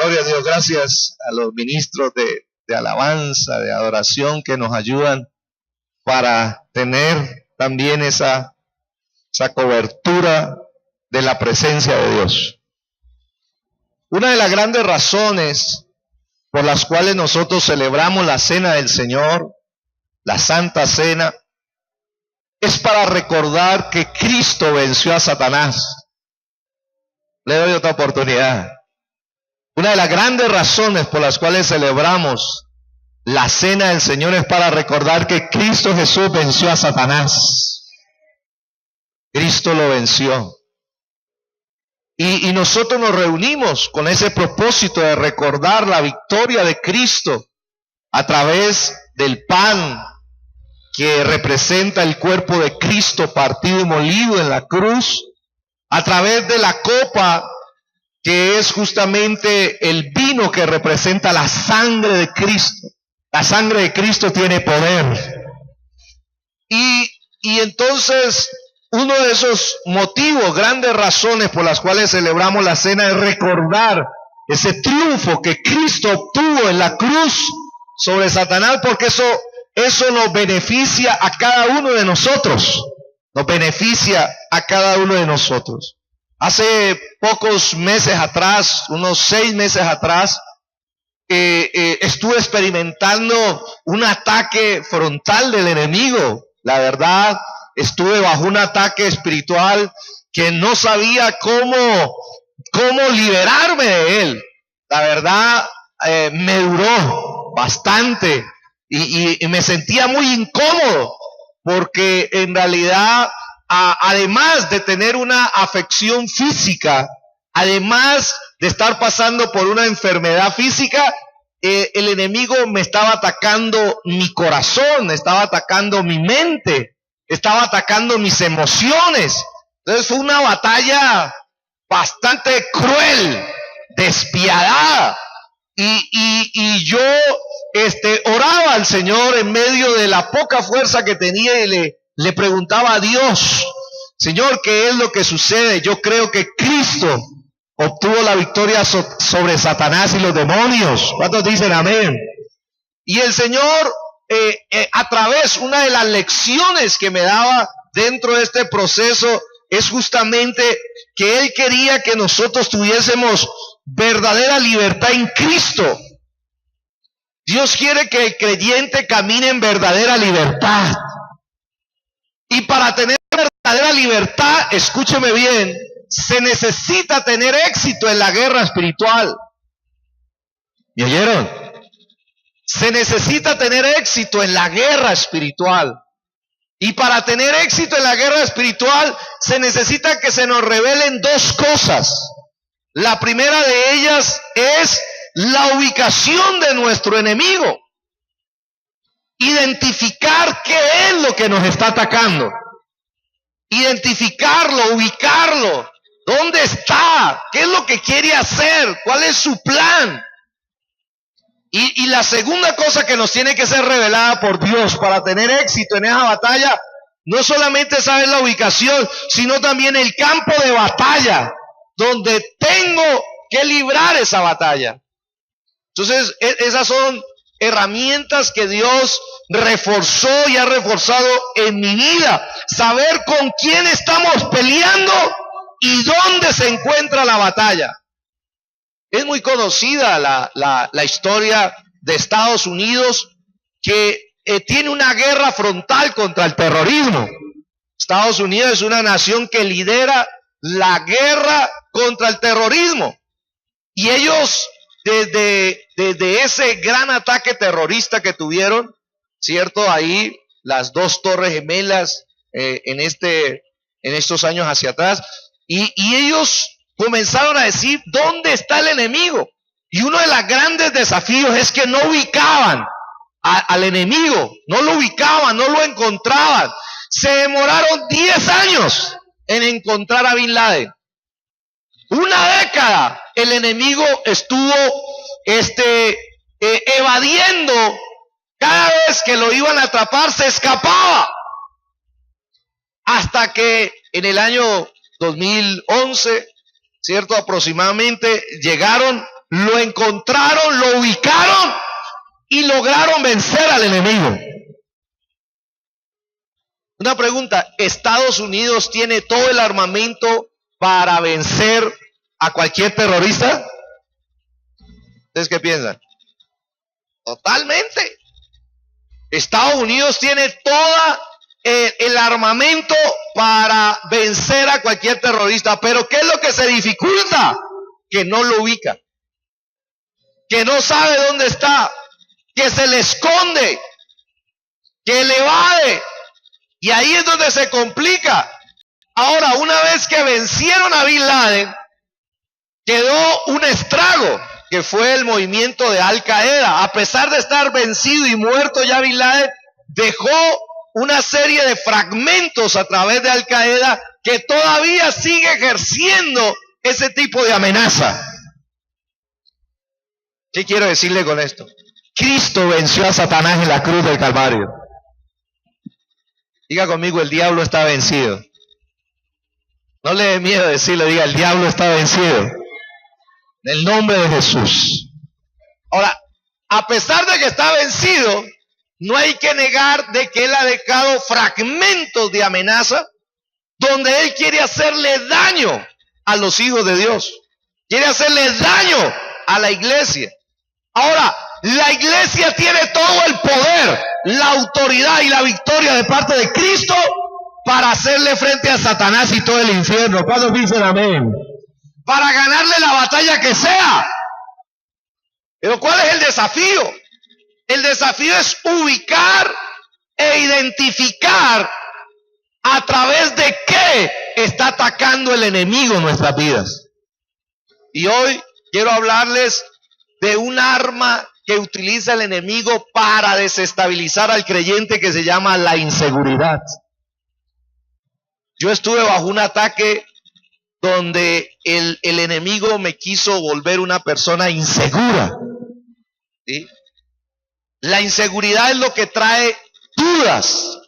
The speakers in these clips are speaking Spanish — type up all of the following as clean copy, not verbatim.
Gloria a Dios. Gracias a los ministros de alabanza, de adoración que nos ayudan para tener también esa cobertura de la presencia de Dios. Una de las grandes razones por las cuales nosotros celebramos la cena del Señor, la Santa Cena, es para recordar que Cristo venció a Satanás. Le doy otra oportunidad. Una de las grandes razones por las cuales celebramos la cena del Señor es para recordar que Cristo Jesús venció a Satanás. Cristo lo venció. Y nosotros nos reunimos con ese propósito de recordar la victoria de Cristo a través del pan que representa el cuerpo de Cristo partido y molido en la cruz, a través de la copa que es justamente el vino que representa la sangre de Cristo. La sangre de Cristo tiene poder. Y entonces uno de esos motivos, grandes razones por las cuales celebramos la cena es recordar ese triunfo que Cristo obtuvo en la cruz sobre Satanás, porque eso nos beneficia a cada uno de nosotros. Nos beneficia a cada uno de nosotros. Hace pocos meses atrás, unos 6 meses atrás, estuve experimentando un ataque frontal del enemigo. La verdad, estuve bajo un ataque espiritual que no sabía cómo liberarme de él. La verdad, me duró bastante y me sentía muy incómodo, porque en realidad, además de tener una afección física, además de estar pasando por una enfermedad física, el enemigo me estaba atacando mi corazón, estaba atacando mi mente, estaba atacando mis emociones. Entonces fue una batalla bastante cruel, despiadada. Y yo oraba al Señor en medio de la poca fuerza que tenía y le preguntaba a Dios: Señor, ¿qué es lo que sucede? Yo creo que Cristo obtuvo la victoria sobre Satanás y los demonios. ¿Cuántos dicen amén? Y el Señor, a través, una de las lecciones que me daba dentro de este proceso es justamente que Él quería que nosotros tuviésemos verdadera libertad en Cristo. Dios quiere que el creyente camine en verdadera libertad. Y para tener verdadera libertad, escúcheme bien, se necesita tener éxito en la guerra espiritual. ¿Me oyeron? Se necesita tener éxito en la guerra espiritual. Y para tener éxito en la guerra espiritual, se necesita que se nos revelen 2 cosas. La primera de ellas es la ubicación de nuestro enemigo. Identificar qué es lo que nos está atacando. Identificarlo, ubicarlo. ¿Dónde está? ¿Qué es lo que quiere hacer? ¿Cuál es su plan? Y la segunda cosa que nos tiene que ser revelada por Dios para tener éxito en esa batalla, no solamente saber la ubicación, sino también el campo de batalla, donde tengo que librar esa batalla. Entonces, esas son herramientas que Dios reforzó y ha reforzado en mi vida. Saber con quién estamos peleando y dónde se encuentra la batalla. Es muy conocida la historia de Estados Unidos, que tiene una guerra frontal contra el terrorismo. Estados Unidos es una nación que lidera la guerra contra el terrorismo. Y ellos, desde ese gran ataque terrorista que tuvieron, ¿cierto? Ahí las 2 torres gemelas en estos años hacia atrás, y ellos comenzaron a decir: ¿dónde está el enemigo? Y uno de los grandes desafíos es que no ubicaban al enemigo, no lo ubicaban, no lo encontraban. Se demoraron 10 años en encontrar a Bin Laden. Una década el enemigo estuvo evadiendo. Cada vez que lo iban a atrapar se escapaba. Hasta que en el año 2011, ¿cierto? Aproximadamente llegaron lo encontraron, lo ubicaron y lograron vencer al enemigo. Una pregunta, ¿Estados Unidos tiene todo el armamento para vencer a cualquier terrorista? ¿Ustedes qué piensan? Totalmente. Estados Unidos tiene todo el armamento para vencer a cualquier terrorista, pero ¿qué es lo que se dificulta? Que no lo ubica, que no sabe dónde está, que se le esconde, que le evade, y ahí es donde se complica. Ahora, una vez que vencieron a Bin Laden, quedó un estrago, que fue el movimiento de Al Qaeda. A pesar de estar vencido y muerto ya Bin Laden, dejó una serie de fragmentos a través de Al Qaeda que todavía sigue ejerciendo ese tipo de amenaza. ¿Qué quiero decirle con esto? Cristo venció a Satanás en la cruz del Calvario. Diga conmigo, el diablo está vencido. No le dé miedo decirle, diga, el diablo está vencido. En el nombre de Jesús. Ahora, a pesar de que está vencido, no hay que negar de que él ha dejado fragmentos de amenaza donde él quiere hacerle daño a los hijos de Dios. Quiere hacerle daño a la iglesia. Ahora, la iglesia tiene todo el poder, la autoridad y la victoria de parte de Cristo para hacerle frente a Satanás y todo el infierno. ¿Cuántos dicen amén? Para ganarle la batalla que sea. Pero ¿cuál es el desafío? El desafío es ubicar e identificar a través de qué está atacando el enemigo nuestras vidas. Y hoy quiero hablarles de un arma que utiliza el enemigo para desestabilizar al creyente, que se llama la inseguridad. Yo estuve bajo un ataque donde el enemigo me quiso volver una persona insegura. ¿Sí? La inseguridad es lo que trae dudas,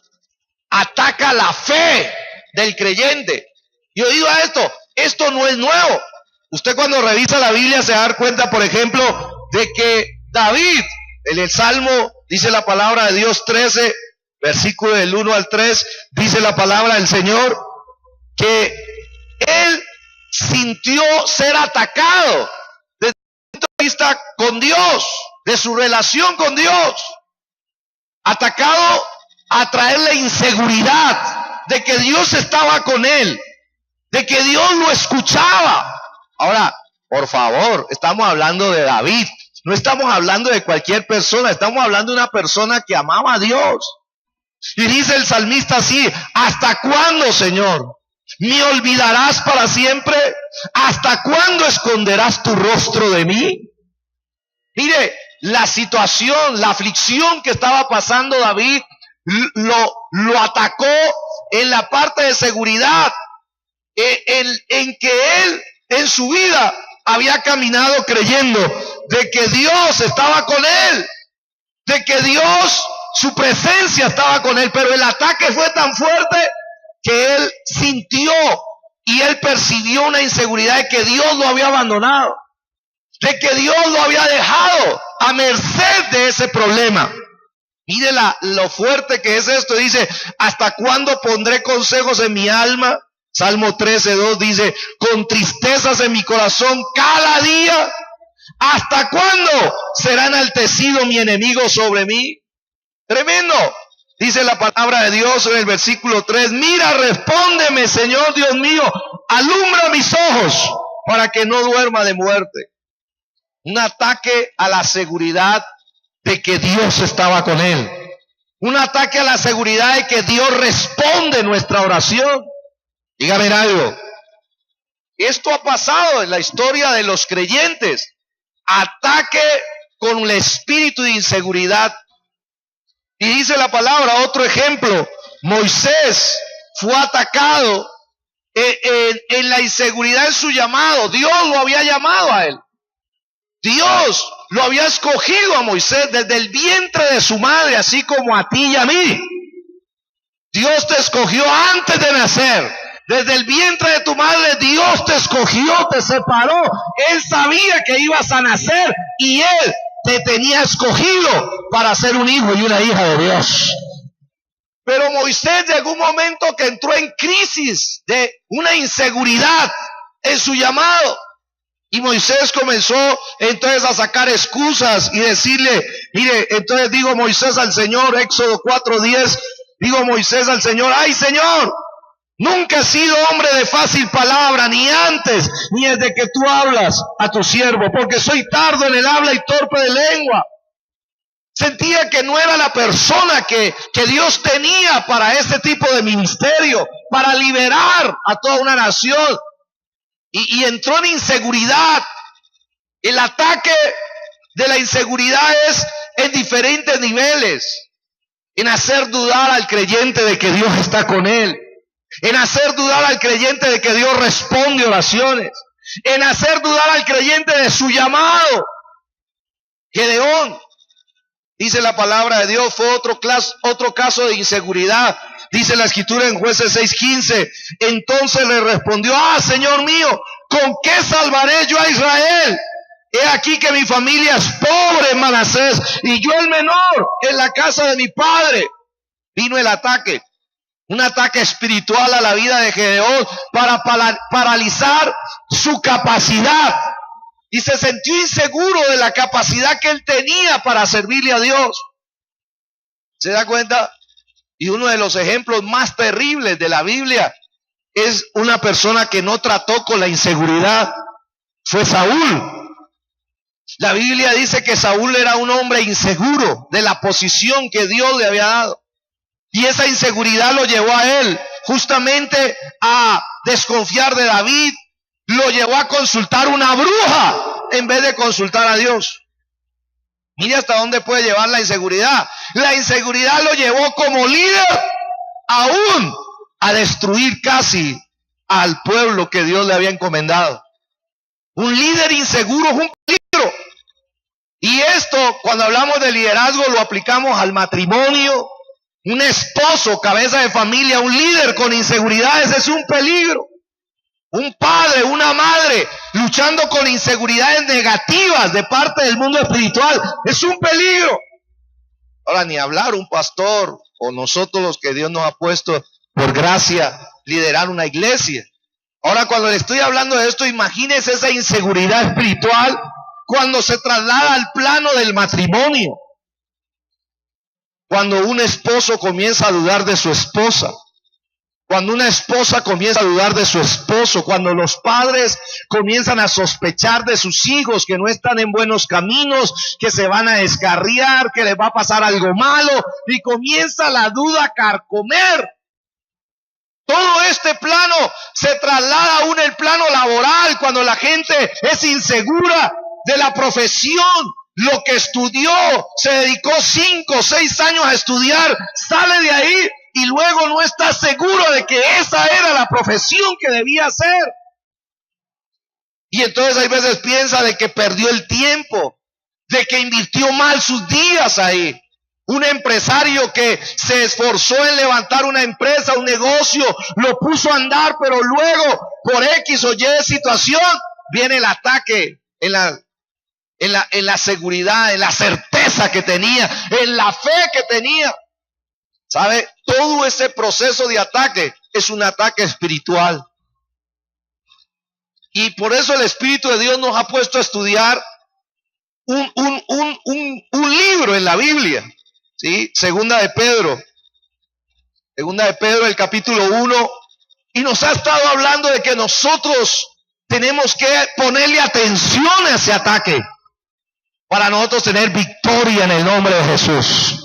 ataca la fe del creyente. Y oído a esto no es nuevo. Usted cuando revisa la Biblia se va a dar cuenta, por ejemplo, de que David, en el Salmo, dice la palabra de Dios 13, versículo del 1 al 3, dice la palabra del Señor, que él sintió ser atacado desde el punto de vista con Dios, de su relación con Dios, atacado a traerle inseguridad de que Dios estaba con él, de que Dios lo escuchaba. Ahora, por favor, estamos hablando de David, no estamos hablando de cualquier persona, estamos hablando de una persona que amaba a Dios. Y dice el salmista así: ¿hasta cuándo, Señor, me olvidarás para siempre? ¿Hasta cuándo esconderás tu rostro de mí? Mire, la situación, la aflicción que estaba pasando David, lo atacó en la parte de seguridad, en que él en su vida había caminado creyendo de que Dios estaba con él, de que Dios, su presencia estaba con él, pero el ataque fue tan fuerte que él sintió y él percibió una inseguridad de que Dios lo había abandonado, de que Dios lo había dejado a merced de ese problema. Mire lo fuerte que es esto. Dice: ¿hasta cuándo pondré consejos en mi alma? Salmo 13:2 dice: con tristezas en mi corazón cada día. ¿Hasta cuándo será enaltecido mi enemigo sobre mí? Tremendo. Dice la palabra de Dios en el versículo 3: mira, respóndeme, Señor Dios mío, alumbra mis ojos para que no duerma de muerte. Un ataque a la seguridad de que Dios estaba con él. Un ataque a la seguridad de que Dios responde nuestra oración. Dígame algo. Esto ha pasado en la historia de los creyentes. Ataque con el espíritu de inseguridad. Y dice la palabra, otro ejemplo: Moisés fue atacado en la inseguridad de su llamado. Dios lo había llamado a él. Dios lo había escogido a Moisés desde el vientre de su madre, así como a ti y a mí. Dios te escogió antes de nacer, Desde el vientre de tu madre Dios te escogió, te separó. Él sabía que ibas a nacer y Él te tenía escogido para ser un hijo y una hija de Dios. Pero Moisés llegó un momento que entró en crisis de una inseguridad en su llamado. Y Moisés comenzó entonces a sacar excusas y decirle, mire, entonces digo Moisés al Señor, Éxodo 4:10, digo Moisés al Señor, ay Señor, nunca he sido hombre de fácil palabra, ni antes, ni desde que tú hablas a tu siervo, porque soy tardo en el habla y torpe de lengua. Sentía que no era la persona que Dios tenía para este tipo de ministerio, para liberar a toda una nación. Y entró en inseguridad. El ataque de la inseguridad es en diferentes niveles. En hacer dudar al creyente de que Dios está con él. En hacer dudar al creyente de que Dios responde oraciones. En hacer dudar al creyente de su llamado. Gedeón, dice la palabra de Dios, fue otro caso de inseguridad. Dice la escritura en Jueces 6:15, entonces le respondió, Señor mío, ¿con qué salvaré yo a Israel? He aquí que mi familia es pobre en Manasés y yo el menor en la casa de mi padre. Vino el ataque, un ataque espiritual a la vida de Gedeón para paralizar su capacidad. Y se sintió inseguro de la capacidad que él tenía para servirle a Dios. ¿Se da cuenta? Y uno de los ejemplos más terribles de la Biblia es una persona que no trató con la inseguridad. Fue Saúl. La Biblia dice que Saúl era un hombre inseguro de la posición que Dios le había dado. Y esa inseguridad lo llevó a él justamente a desconfiar de David. Lo llevó a consultar una bruja en vez de consultar a Dios. Mire hasta dónde puede llevar la inseguridad. La inseguridad lo llevó como líder aún a destruir casi al pueblo que Dios le había encomendado. Un líder inseguro es un peligro. Y esto, cuando hablamos de liderazgo, lo aplicamos al matrimonio. Un esposo, cabeza de familia, un líder con inseguridades es un peligro. Un padre, una madre luchando con inseguridades negativas de parte del mundo espiritual es un peligro. Ahora, ni hablar un pastor o nosotros los que Dios nos ha puesto por gracia liderar una iglesia. Ahora, cuando le estoy hablando de esto, imagínese esa inseguridad espiritual cuando se traslada al plano del matrimonio. Cuando un esposo comienza a dudar de su esposa. Cuando una esposa comienza a dudar de su esposo, cuando los padres comienzan a sospechar de sus hijos que no están en buenos caminos, que se van a descarriar, que les va a pasar algo malo, y comienza la duda a carcomer. Todo este plano se traslada aún el plano laboral, cuando la gente es insegura de la profesión, lo que estudió, se dedicó 5 o 6 años a estudiar, sale de ahí y luego no está seguro de que esa era la profesión que debía hacer. Y entonces hay veces piensa de que perdió el tiempo, de que invirtió mal sus días ahí. Un empresario que se esforzó en levantar una empresa, un negocio, lo puso a andar, pero luego por X o Y situación viene el ataque en la seguridad, en la certeza que tenía, en la fe que tenía. ¿Sabe? Todo ese proceso de ataque es un ataque espiritual. Y por eso el Espíritu de Dios nos ha puesto a estudiar un libro en la Biblia. ¿Sí? Segunda de Pedro, el capítulo 1. Y nos ha estado hablando de que nosotros tenemos que ponerle atención a ese ataque para nosotros tener victoria en el nombre de Jesús.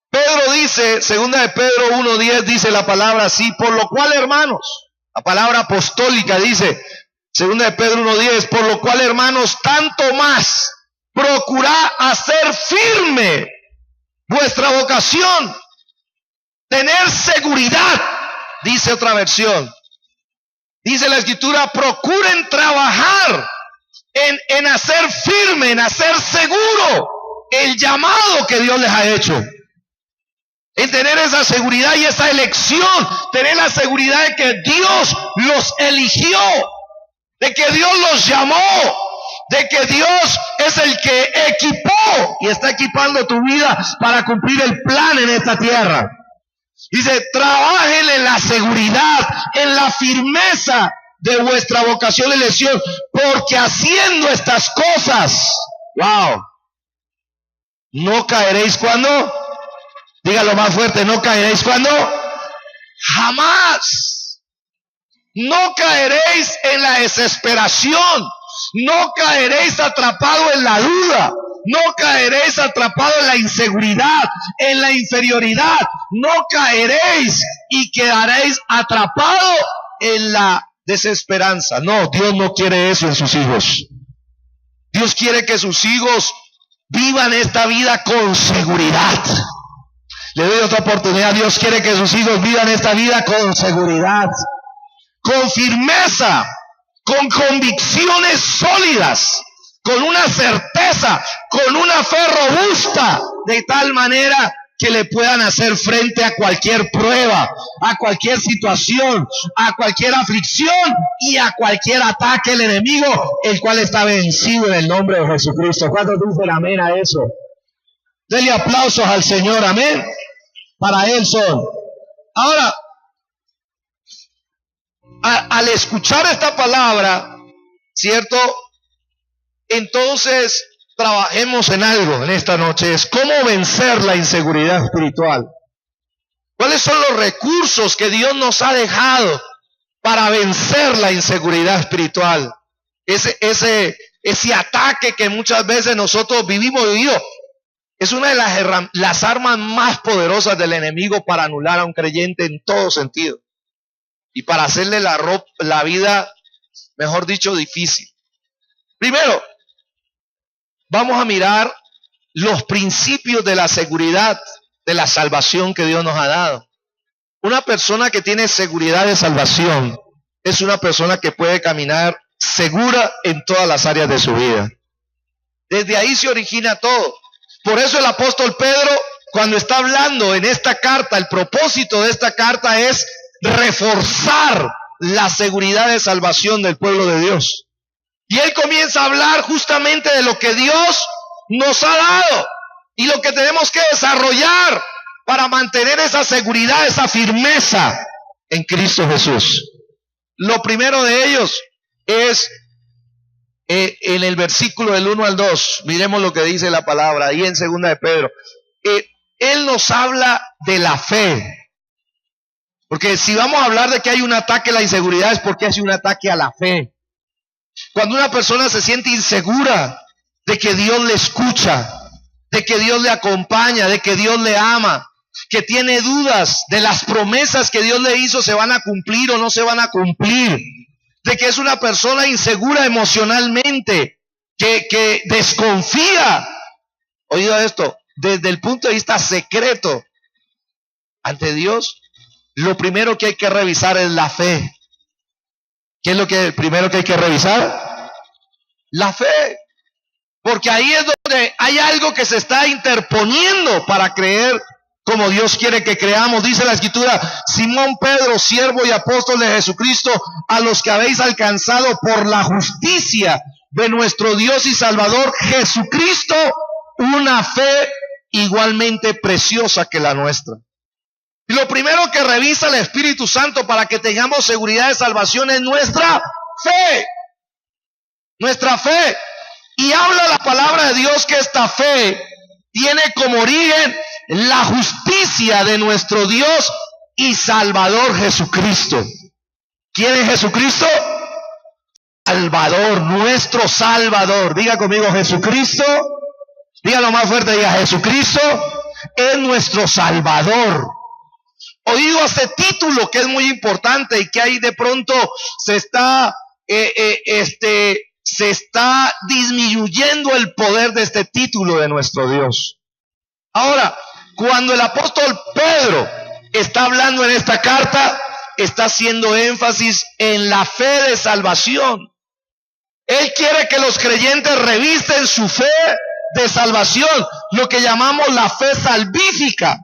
Pedro dice, segunda de Pedro 1:10, dice la palabra así, por lo cual, hermanos, la palabra apostólica dice, segunda de Pedro 1:10, por lo cual, hermanos, tanto más procurad hacer firme vuestra vocación, tener seguridad, dice otra versión. Dice la Escritura, procuren trabajar en hacer firme, en hacer seguro el llamado que Dios les ha hecho. en tener esa seguridad y esa elección, tener la seguridad de que Dios los eligió, de que Dios los llamó, de que Dios es el que equipó y está equipando tu vida para cumplir el plan en esta tierra. Dice, trabajen en la seguridad, en la firmeza de vuestra vocación y elección, porque haciendo estas cosas, wow, no caeréis cuando, dígalo más fuerte, no caeréis cuando, jamás. No caeréis en la desesperación, no caeréis atrapado en la duda, no caeréis atrapado en la inseguridad, en la inferioridad, no caeréis y quedaréis atrapado en la desesperanza. No, Dios no quiere eso en sus hijos. Dios quiere que sus hijos vivan esta vida con seguridad. Le doy otra oportunidad. Dios quiere que sus hijos vivan esta vida con seguridad, con firmeza, con convicciones sólidas, con una certeza, con una fe robusta, de tal manera que le puedan hacer frente a cualquier prueba, a cualquier situación, a cualquier aflicción y a cualquier ataque del enemigo, el cual está vencido en el nombre de Jesucristo. ¿Cuántos dicen amén a eso? Denle aplausos al Señor, amén. Para Él son. Ahora, al escuchar esta palabra, ¿cierto? Entonces, trabajemos en algo en esta noche. Es cómo vencer la inseguridad espiritual. ¿Cuáles son los recursos que Dios nos ha dejado para vencer la inseguridad espiritual? Ese ataque que muchas veces nosotros vivimos. Es una de las armas más poderosas del enemigo para anular a un creyente en todo sentido. Y para hacerle la vida, mejor dicho, difícil. Primero, vamos a mirar los principios de la seguridad, de la salvación que Dios nos ha dado. Una persona que tiene seguridad de salvación es una persona que puede caminar segura en todas las áreas de su vida. Desde ahí se origina todo. Por eso el apóstol Pedro, cuando está hablando en esta carta, el propósito de esta carta es reforzar la seguridad de salvación del pueblo de Dios. Y él comienza a hablar justamente de lo que Dios nos ha dado y lo que tenemos que desarrollar para mantener esa seguridad, esa firmeza en Cristo Jesús. Lo primero de ellos es en el versículo del 1 al 2. Miremos lo que dice la palabra ahí en 2 de Pedro. Él nos habla de la fe. Porque si vamos a hablar de que hay un ataque a la inseguridad, es porque hay un ataque a la fe. Cuando una persona se siente insegura de que Dios le escucha, de que Dios le acompaña, de que Dios le ama, que tiene dudas de las promesas que Dios le hizo, se van a cumplir o no se van a cumplir, de que es una persona insegura emocionalmente, que desconfía, oído esto, desde el punto de vista secreto ante Dios, lo primero que hay que revisar es la fe. ¿Qué es lo primero que hay que revisar? La fe. Porque ahí es donde hay algo que se está interponiendo para creer como Dios quiere que creamos. Dice la Escritura: Simón Pedro, siervo y apóstol de Jesucristo, a los que habéis alcanzado por la justicia de nuestro Dios y Salvador Jesucristo, una fe igualmente preciosa que la nuestra. Y lo primero que revisa el Espíritu Santo para que tengamos seguridad de salvación es nuestra fe. Nuestra fe. Y habla la palabra de Dios que esta fe tiene como origen la justicia de nuestro Dios y Salvador Jesucristo. ¿Quién es Jesucristo? Salvador, nuestro Salvador. Diga conmigo, Jesucristo. Dígalo más fuerte, diga: Jesucristo es nuestro Salvador. Oído este título que es muy importante y que ahí de pronto se está disminuyendo el poder de este título de nuestro Dios. Ahora, cuando el apóstol Pedro está hablando en esta carta, está haciendo énfasis en la fe de salvación. Él quiere que los creyentes revisten su fe de salvación, lo que llamamos la fe salvífica.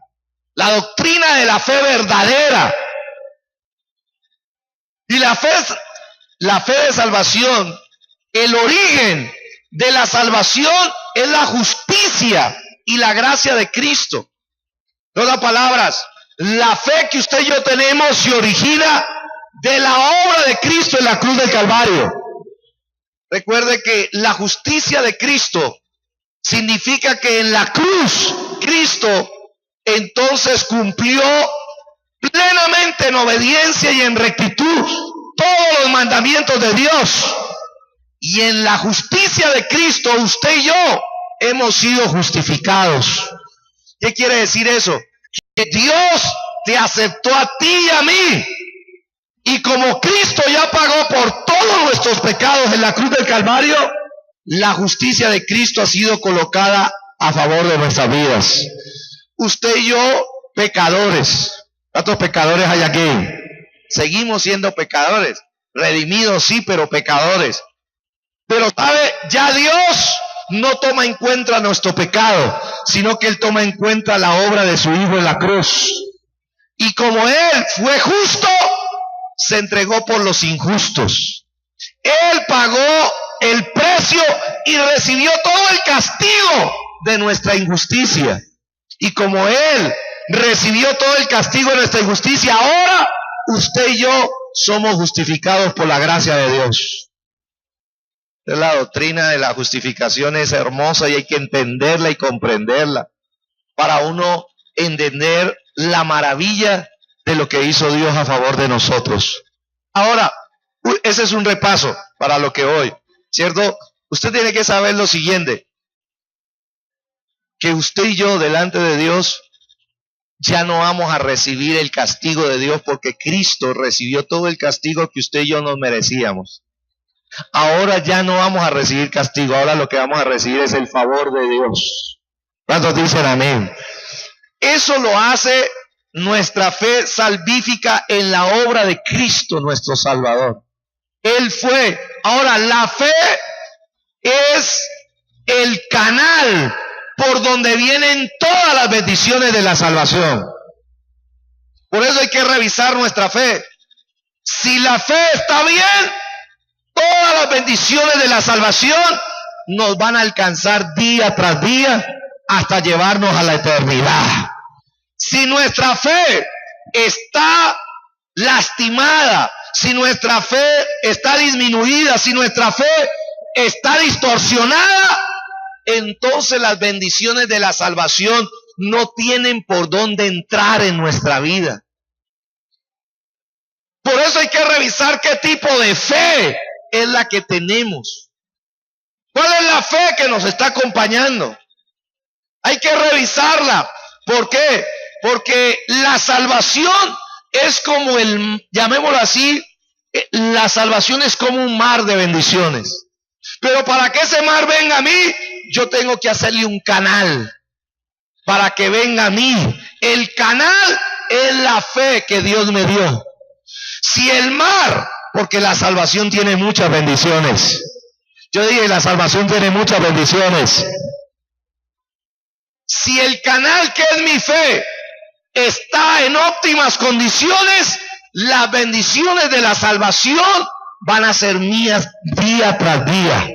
la doctrina de la fe verdadera. Y la fe de salvación, el origen de la salvación es la justicia y la gracia de Cristo. En otras palabras, la fe que usted y yo tenemos se origina de la obra de Cristo en la cruz del Calvario. Recuerde que la justicia de Cristo significa que en la cruz Cristo entonces cumplió plenamente en obediencia y en rectitud todos los mandamientos de Dios. Y en la justicia de Cristo usted y yo hemos sido justificados. ¿Qué quiere decir eso? Que Dios te aceptó a ti y a mí. Y como Cristo ya pagó por todos nuestros pecados en la cruz del Calvario, la justicia de Cristo ha sido colocada a favor de nuestras vidas. Usted y yo, pecadores. ¿Cuántos pecadores hay aquí? Seguimos siendo pecadores. Redimidos, sí, pero pecadores. Pero ¿sabe? Ya Dios no toma en cuenta nuestro pecado, sino que Él toma en cuenta la obra de su Hijo en la cruz. Y como Él fue justo, se entregó por los injustos. Él pagó el precio y recibió todo el castigo de nuestra injusticia. Y como Él recibió todo el castigo de nuestra injusticia, ahora usted y yo somos justificados por la gracia de Dios. La doctrina de la justificación es hermosa y hay que entenderla y comprenderla para uno entender la maravilla de lo que hizo Dios a favor de nosotros. Ahora, ese es un repaso para lo que hoy, ¿cierto? Usted tiene que saber lo siguiente, que usted y yo delante de Dios ya no vamos a recibir el castigo de Dios porque Cristo recibió todo el castigo que usted y yo nos merecíamos. Ahora ya no vamos a recibir castigo, ahora lo que vamos a recibir es el favor de Dios. ¿Cuántos dicen amén? Eso lo hace nuestra fe salvífica en la obra de Cristo nuestro Salvador. Él fue. Ahora la fe es el canal por donde vienen todas las bendiciones de la salvación. Por eso hay que revisar nuestra fe. Si la fe está bien, todas las bendiciones de la salvación nos van a alcanzar día tras día hasta llevarnos a la eternidad. Si nuestra fe está lastimada, si nuestra fe está disminuida, si nuestra fe está distorsionada, entonces las bendiciones de la salvación no tienen por dónde entrar en nuestra vida. Por eso hay que revisar qué tipo de fe es la que tenemos. ¿Cuál es la fe que nos está acompañando? Hay que revisarla. ¿Por qué? Porque la salvación es como llamémoslo así, la salvación es como un mar de bendiciones. Pero para que ese mar venga a mí, yo tengo que hacerle un canal para que venga a mí. El canal es la fe que Dios me dio. Si el mar, porque la salvación tiene muchas bendiciones. Yo dije, la salvación tiene muchas bendiciones. Si el canal que es mi fe está en óptimas condiciones, las bendiciones de la salvación van a ser mías día tras día.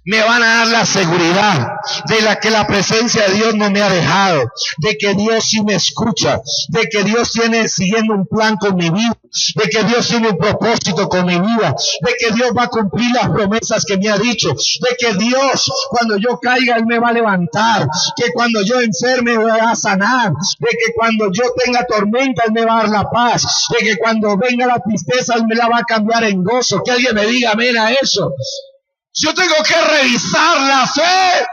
Me van a dar la seguridad de la que la presencia de Dios no me ha dejado, de que Dios sí me escucha, de que Dios tiene siguiendo un plan con mi vida, de que Dios tiene un propósito con mi vida, de que Dios va a cumplir las promesas que me ha dicho, de que Dios cuando yo caiga Él me va a levantar, que cuando yo enferme me va a sanar, de que cuando yo tenga tormenta Él me va a dar la paz, de que cuando venga la tristeza Él me la va a cambiar en gozo. Que alguien me diga amén a eso. Yo tengo que revisar la fe.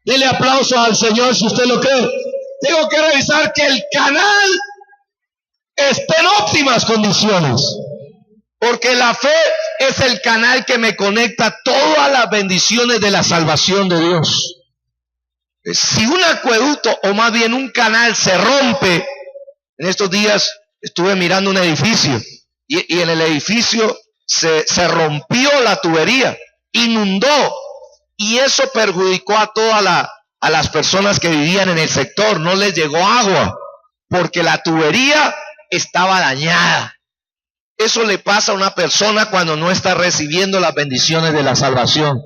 Dele aplauso al Señor si usted lo cree. Tengo que revisar que el canal esté en óptimas condiciones. Porque la fe es el canal que me conecta todas las bendiciones de la salvación de Dios. Si un acueducto, o más bien un canal, se rompe, en estos días estuve mirando un edificio y en el edificio se rompió la tubería, inundó, y eso perjudicó a las personas que vivían en el sector. No les llegó agua. porque la tubería estaba dañada. Eso le pasa a una persona cuando no está recibiendo las bendiciones de la salvación.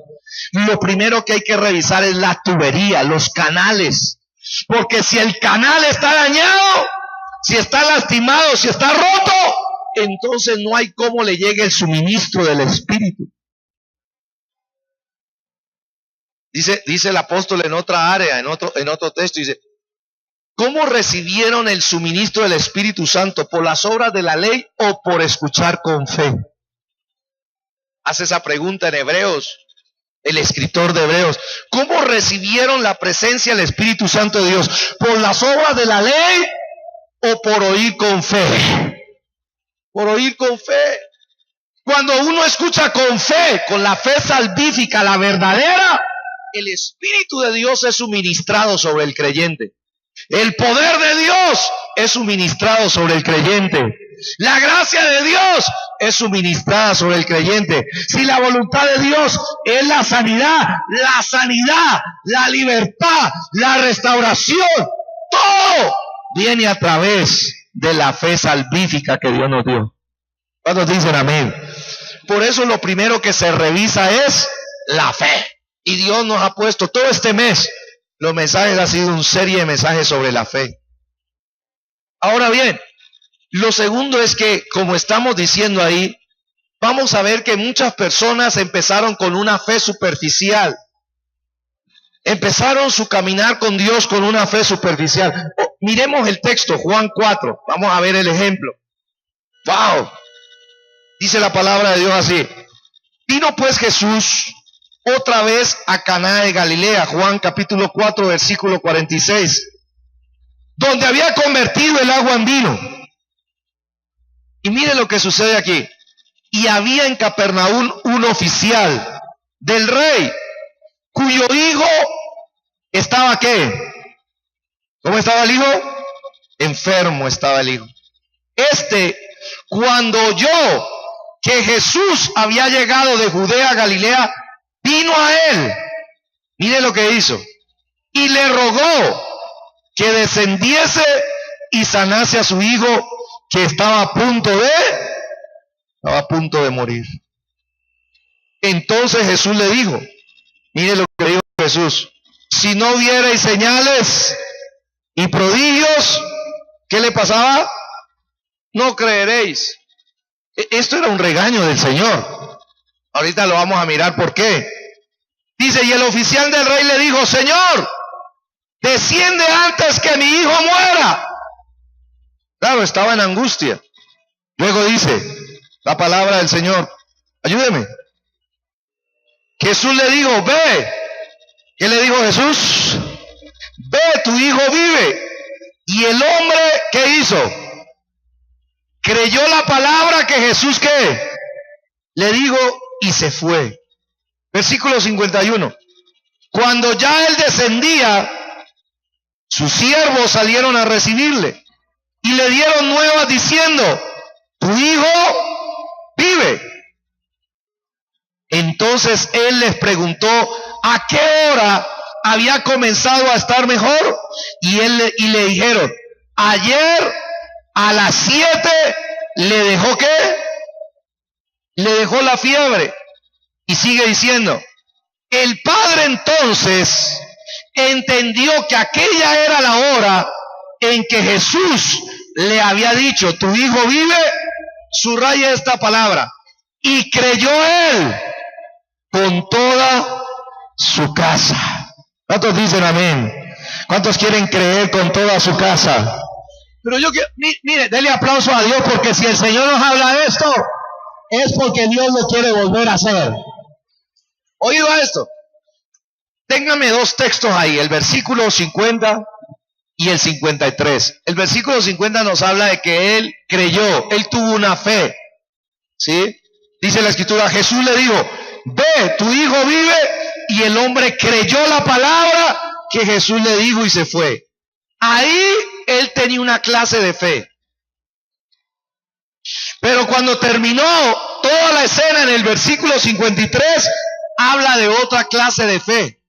Lo primero que hay que revisar es la tubería, los canales. Porque si el canal está dañado, si está lastimado, si está roto, entonces no hay cómo le llegue el suministro del Espíritu. Dice el apóstol en otra área, en otro texto, dice, ¿cómo recibieron el suministro del Espíritu Santo? ¿Por las obras de la ley o por escuchar con fe? Hace esa pregunta en Hebreos, el escritor de Hebreos. ¿Cómo recibieron la presencia del Espíritu Santo de Dios? ¿Por las obras de la ley o por oír con fe? Por oír con fe. Cuando uno escucha con fe, con la fe salvífica, la verdadera, el Espíritu de Dios es suministrado sobre el creyente. El poder de Dios es suministrado sobre el creyente. La gracia de Dios es suministrada sobre el creyente. Si la voluntad de Dios es la sanidad, la libertad, la restauración, todo viene a través de la fe salvífica que Dios nos dio. ¿Cuántos dicen amén? Por eso lo primero que se revisa es la fe. Y Dios nos ha puesto todo este mes. Los mensajes han sido una serie de mensajes sobre la fe. Ahora bien, lo segundo es que, como estamos diciendo ahí, vamos a ver que muchas personas empezaron con una fe superficial. Empezaron su caminar con Dios con una fe superficial. Miremos el texto, Juan 4. Vamos a ver el ejemplo. ¡Wow! Dice la palabra de Dios así. Vino pues Jesús otra vez a Caná de Galilea, Juan capítulo 4, versículo 46, donde había convertido el agua en vino. Y mire lo que sucede aquí. Y había en Capernaum un oficial del rey, cuyo hijo estaba ¿qué? ¿Cómo estaba el hijo? Enfermo estaba el hijo. Cuando oyó que Jesús había llegado de Judea a Galilea, vino a él. Mire lo que hizo. Y le rogó que descendiese y sanase a su hijo, que estaba a punto de morir. Entonces Jesús le dijo, mire lo que dijo Jesús, si no vierais señales y prodigios, ¿qué le pasaba? No creeréis. Esto era un regaño del Señor. Ahorita lo vamos a mirar por qué. Dice, y el oficial del rey le dijo, Señor, desciende antes que mi hijo muera. Claro, estaba en angustia. Luego dice la palabra del Señor, ayúdeme. Jesús le dijo, ve. ¿Qué le dijo Jesús? Ve, tu hijo vive. Y el hombre, ¿qué hizo? Creyó la palabra que Jesús, ¿qué? Le dijo y se fue. Versículo 51. Cuando ya él descendía, sus siervos salieron a recibirle y le dieron nuevas diciendo, tu hijo vive. Entonces él les preguntó a qué hora había comenzado a estar mejor, y le dijeron, ayer a las 7 le dejó ¿qué? Le dejó la fiebre. Y sigue diciendo, el padre entonces entendió que aquella era la hora en que Jesús le había dicho, tu hijo vive, subraya esta palabra, y creyó él con toda su casa. ¿Cuántos dicen amén? ¿Cuántos quieren creer con toda su casa? Pero yo quiero, mire, denle aplauso a Dios, porque si el Señor nos habla de esto, es porque Dios lo quiere volver a hacer. Oído a esto. Téngame dos textos ahí, el versículo 50 y el 53. El versículo 50 nos habla de que él creyó, él tuvo una fe. ¿Sí? Dice la escritura, Jesús le dijo, ve, tu hijo vive, y el hombre creyó la palabra que Jesús le dijo y se fue. Ahí él tenía una clase de fe. Pero cuando terminó toda la escena en el versículo 53, habla de otra clase de fe.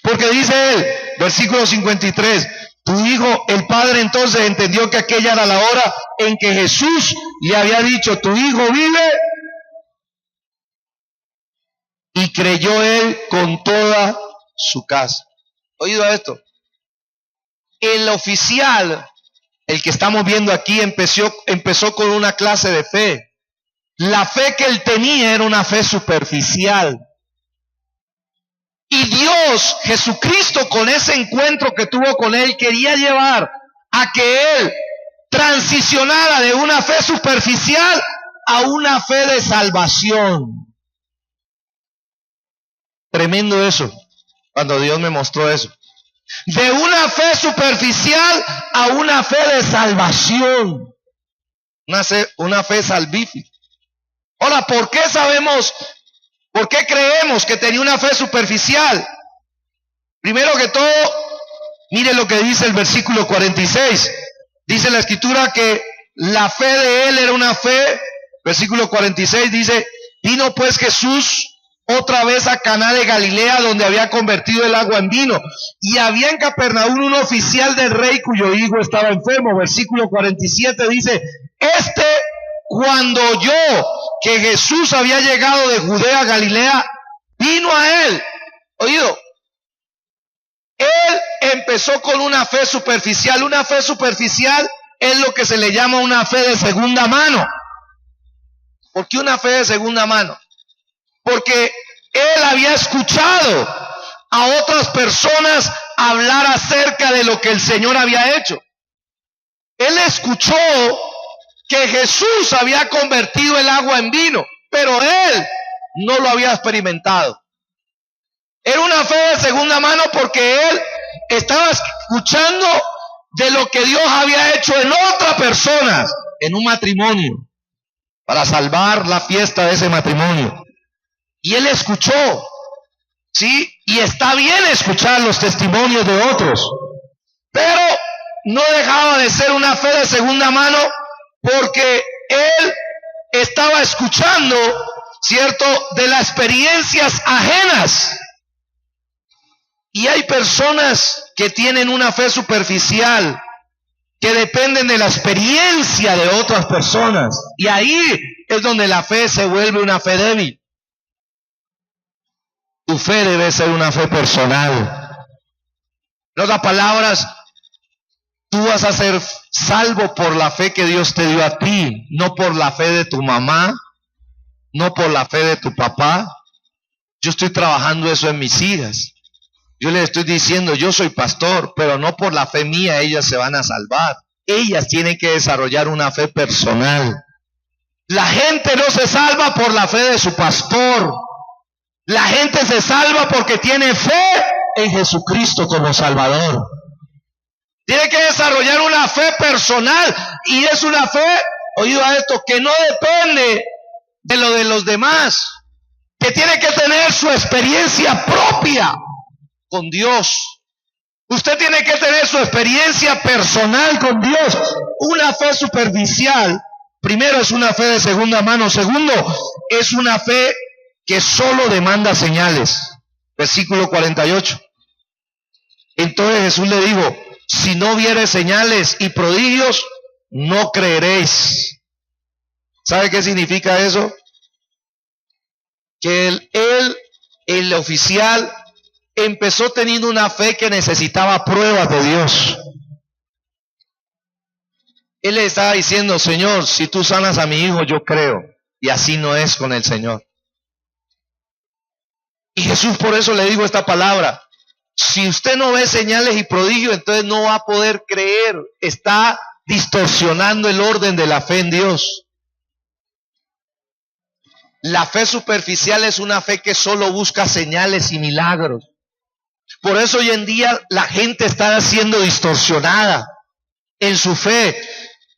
Porque dice él, versículo 53, Tu hijo, el padre entonces entendió que aquella era la hora en que Jesús le había dicho, tu hijo vive. Y creyó él con toda su casa. Oído esto. El oficial, el que estamos viendo aquí, empezó con una clase de fe. La fe que él tenía era una fe superficial. Y Dios, Jesucristo, con ese encuentro que tuvo con él, quería llevar a que él transicionara de una fe superficial a una fe de salvación. Tremendo eso, cuando Dios me mostró eso. De una fe superficial a una fe de salvación. Una fe salvífica. Ahora, ¿por qué creemos que tenía una fe superficial? Primero que todo, mire lo que dice el versículo 46. Dice la escritura que la fe de él era una fe, versículo 46 dice, vino pues Jesús otra vez a Caná de Galilea, donde había convertido el agua en vino. Y había en Capernaum un oficial del rey cuyo hijo estaba enfermo. Versículo 47 dice, cuando oyó que Jesús había llegado de Judea a Galilea, vino a él. Oído, él empezó con una fe superficial. Una fe superficial es lo que se le llama una fe de segunda mano. ¿Por qué una fe de segunda mano? Porque él había escuchado a otras personas hablar acerca de lo que el Señor había hecho. Él escuchó que Jesús había convertido el agua en vino, pero él no lo había experimentado. Era una fe de segunda mano porque él estaba escuchando de lo que Dios había hecho en otras personas, en un matrimonio, para salvar la fiesta de ese matrimonio. Y él escuchó, ¿sí? Y está bien escuchar los testimonios de otros, pero no dejaba de ser una fe de segunda mano porque él estaba escuchando, ¿cierto?, de las experiencias ajenas. Y hay personas que tienen una fe superficial, que dependen de la experiencia de otras personas. Y ahí es donde la fe se vuelve una fe débil. Tu fe debe ser una fe personal. En otras palabras, tú vas a ser salvo por la fe que Dios te dio a ti, no por la fe de tu mamá, no por la fe de tu papá. Yo estoy trabajando eso en mis hijas. Yo les estoy diciendo, yo soy pastor, pero no por la fe mía ellas se van a salvar. Ellas tienen que desarrollar una fe personal. La gente no se salva por la fe de su pastor. La gente se salva porque tiene fe en Jesucristo como Salvador. Tiene que desarrollar una fe personal, y es una fe, oído a esto, que no depende de lo de los demás, que tiene que tener su experiencia propia con Dios. Usted tiene que tener su experiencia personal con Dios. Una fe superficial, primero, es una fe de segunda mano. Segundo, es una fe que solo demanda señales. Versículo 48. Entonces Jesús le dijo, si no viere señales y prodigios, no creeréis. ¿Sabe qué significa eso? Que el oficial empezó teniendo una fe que necesitaba pruebas de Dios. Él le estaba diciendo, Señor, si tú sanas a mi hijo, yo creo. Y así no es con el Señor. Y Jesús por eso le dijo esta palabra. Si usted no ve señales y prodigios, entonces no va a poder creer. Está distorsionando el orden de la fe en Dios. La fe superficial es una fe que solo busca señales y milagros. Por eso hoy en día la gente está siendo distorsionada en su fe.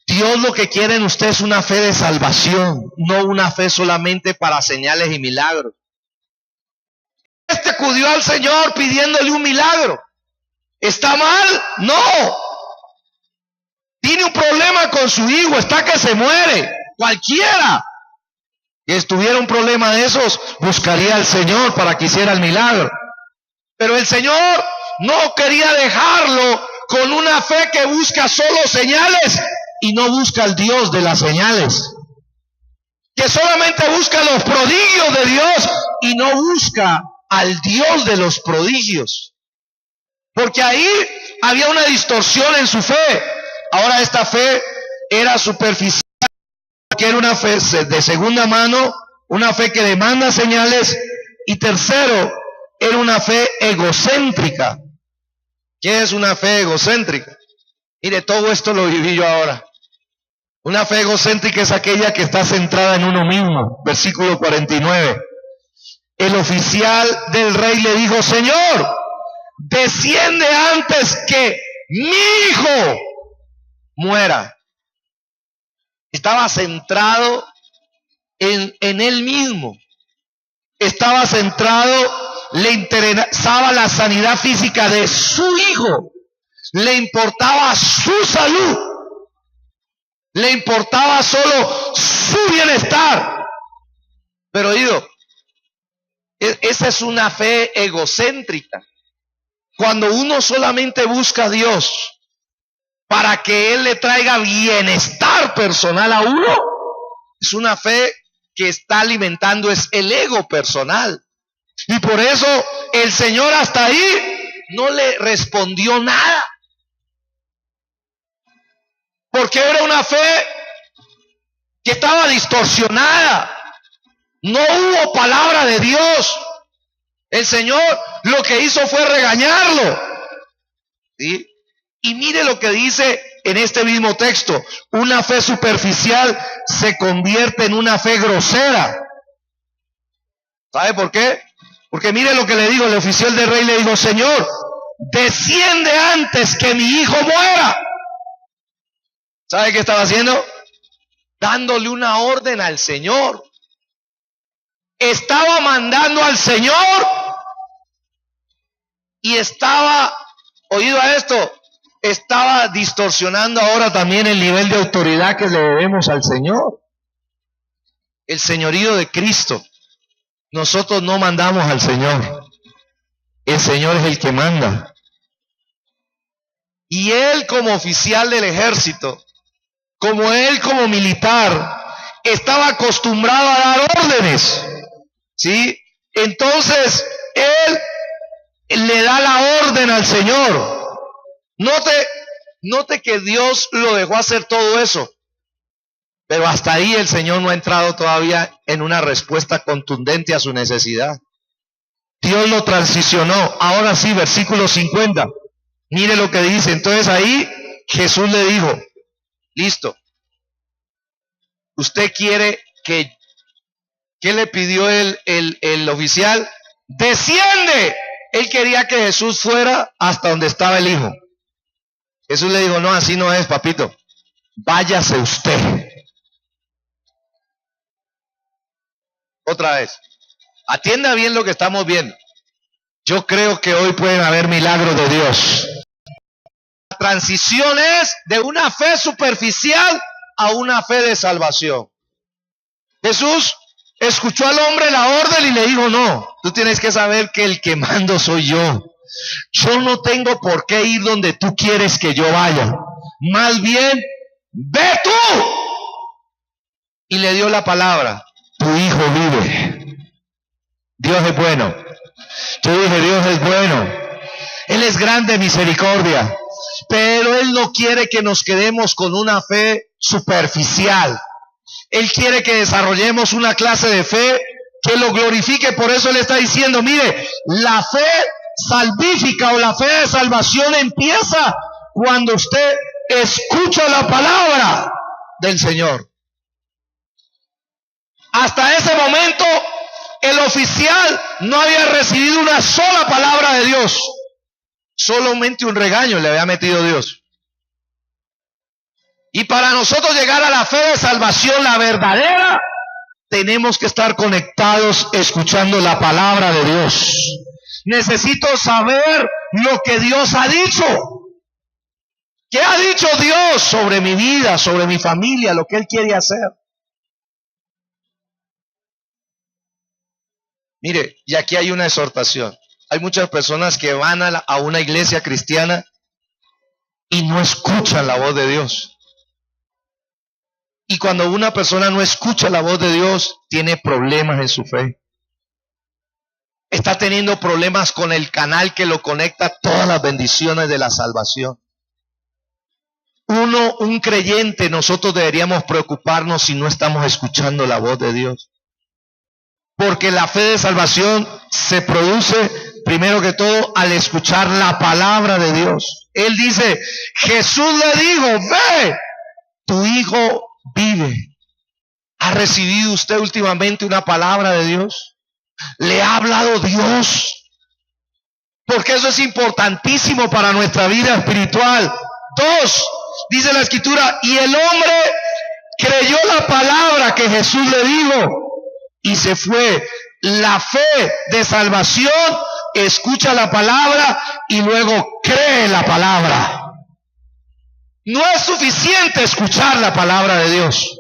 Dios lo que quiere en usted es una fe de salvación, no una fe solamente para señales y milagros. Acudió al Señor pidiéndole un milagro. ¿Está mal? No. Tiene un problema con su hijo, está que se muere. Cualquiera que estuviera un problema de esos, buscaría al Señor para que hiciera el milagro. Pero el Señor no quería dejarlo con una fe que busca solo señales y no busca al Dios de las señales, que solamente busca los prodigios de Dios y no busca al Dios de los prodigios. Porque ahí había una distorsión en su fe. Ahora esta fe era superficial, que era una fe de segunda mano, una fe que demanda señales, y tercero, era una fe egocéntrica. ¿Qué es una fe egocéntrica? Mire, todo esto lo viví yo ahora. Una fe egocéntrica es aquella que está centrada en uno mismo. Versículo 49. El oficial del rey le dijo: Señor, desciende antes que mi hijo muera. Estaba centrado en él mismo. Estaba centrado, le interesaba la sanidad física de su hijo. Le importaba su salud. Le importaba solo su bienestar. Pero oído, esa es una fe egocéntrica. Cuando uno solamente busca a Dios para que Él le traiga bienestar personal a uno, es una fe que está alimentando es el ego personal. Y por eso el Señor hasta ahí no le respondió nada. Porque era una fe que estaba distorsionada. No hubo palabra de Dios. El Señor lo que hizo fue regañarlo. ¿Sí? Y mire lo que dice en este mismo texto: una fe superficial se convierte en una fe grosera. ¿Sabe por qué? Porque mire lo que le digo, el oficial del rey le dijo: Señor, desciende antes que mi hijo muera. ¿Sabe qué estaba haciendo? Dándole una orden al Señor. Estaba mandando al Señor y estaba, oído a esto, estaba distorsionando ahora también el nivel de autoridad que le debemos al Señor. El señorío de Cristo. Nosotros no mandamos al Señor. El Señor es el que manda. Y Él como oficial del ejército, como Él como militar, estaba acostumbrado a dar órdenes. ¿Sí? Entonces, Él le da la orden al Señor. Note que Dios lo dejó hacer todo eso. Pero hasta ahí el Señor no ha entrado todavía en una respuesta contundente a su necesidad. Dios lo transicionó. Ahora sí, versículo 50. Mire lo que dice. Entonces ahí Jesús le dijo: listo. ¿Usted quiere que... ¿Qué le pidió el oficial? ¡Desciende! Él quería que Jesús fuera hasta donde estaba el hijo. Jesús le dijo: no, así no es, papito. Váyase usted. Otra vez. Atienda bien lo que estamos viendo. Yo creo que hoy pueden haber milagros de Dios. La transición es de una fe superficial a una fe de salvación. Jesús escuchó al hombre la orden y le dijo: no, tú tienes que saber que el que mando soy yo. Yo no tengo por qué ir donde tú quieres que yo vaya. Más bien, ve tú. Y le dio la palabra: tu hijo vive. Dios es bueno. Yo dije: Dios es bueno. Él es grande en misericordia. Pero Él no quiere que nos quedemos con una fe superficial. Él quiere que desarrollemos una clase de fe que lo glorifique. Por eso Él está diciendo: mire, la fe salvífica o la fe de salvación empieza cuando usted escucha la palabra del Señor. Hasta ese momento el oficial no había recibido una sola palabra de Dios. Solamente un regaño le había metido Dios. Y para nosotros llegar a la fe de salvación, la verdadera, tenemos que estar conectados escuchando la palabra de Dios. Necesito saber lo que Dios ha dicho. ¿Qué ha dicho Dios sobre mi vida, sobre mi familia, lo que Él quiere hacer? Mire, y aquí hay una exhortación. Hay muchas personas que van a una iglesia cristiana y no escuchan la voz de Dios. Y cuando una persona no escucha la voz de Dios, tiene problemas en su fe. Está teniendo problemas con el canal que lo conecta a todas las bendiciones de la salvación. Un creyente, nosotros deberíamos preocuparnos si no estamos escuchando la voz de Dios. Porque la fe de salvación se produce, primero que todo, al escuchar la palabra de Dios. Él dice, Jesús le dijo, ve, tu hijo vive. ¿Ha recibido usted últimamente una palabra de Dios? ¿Le ha hablado Dios? Porque eso es importantísimo para nuestra vida espiritual. 2, dice la Escritura, y el hombre creyó la palabra que Jesús le dijo y se fue. La fe de salvación escucha la palabra y luego cree la palabra. No es suficiente escuchar la palabra de Dios.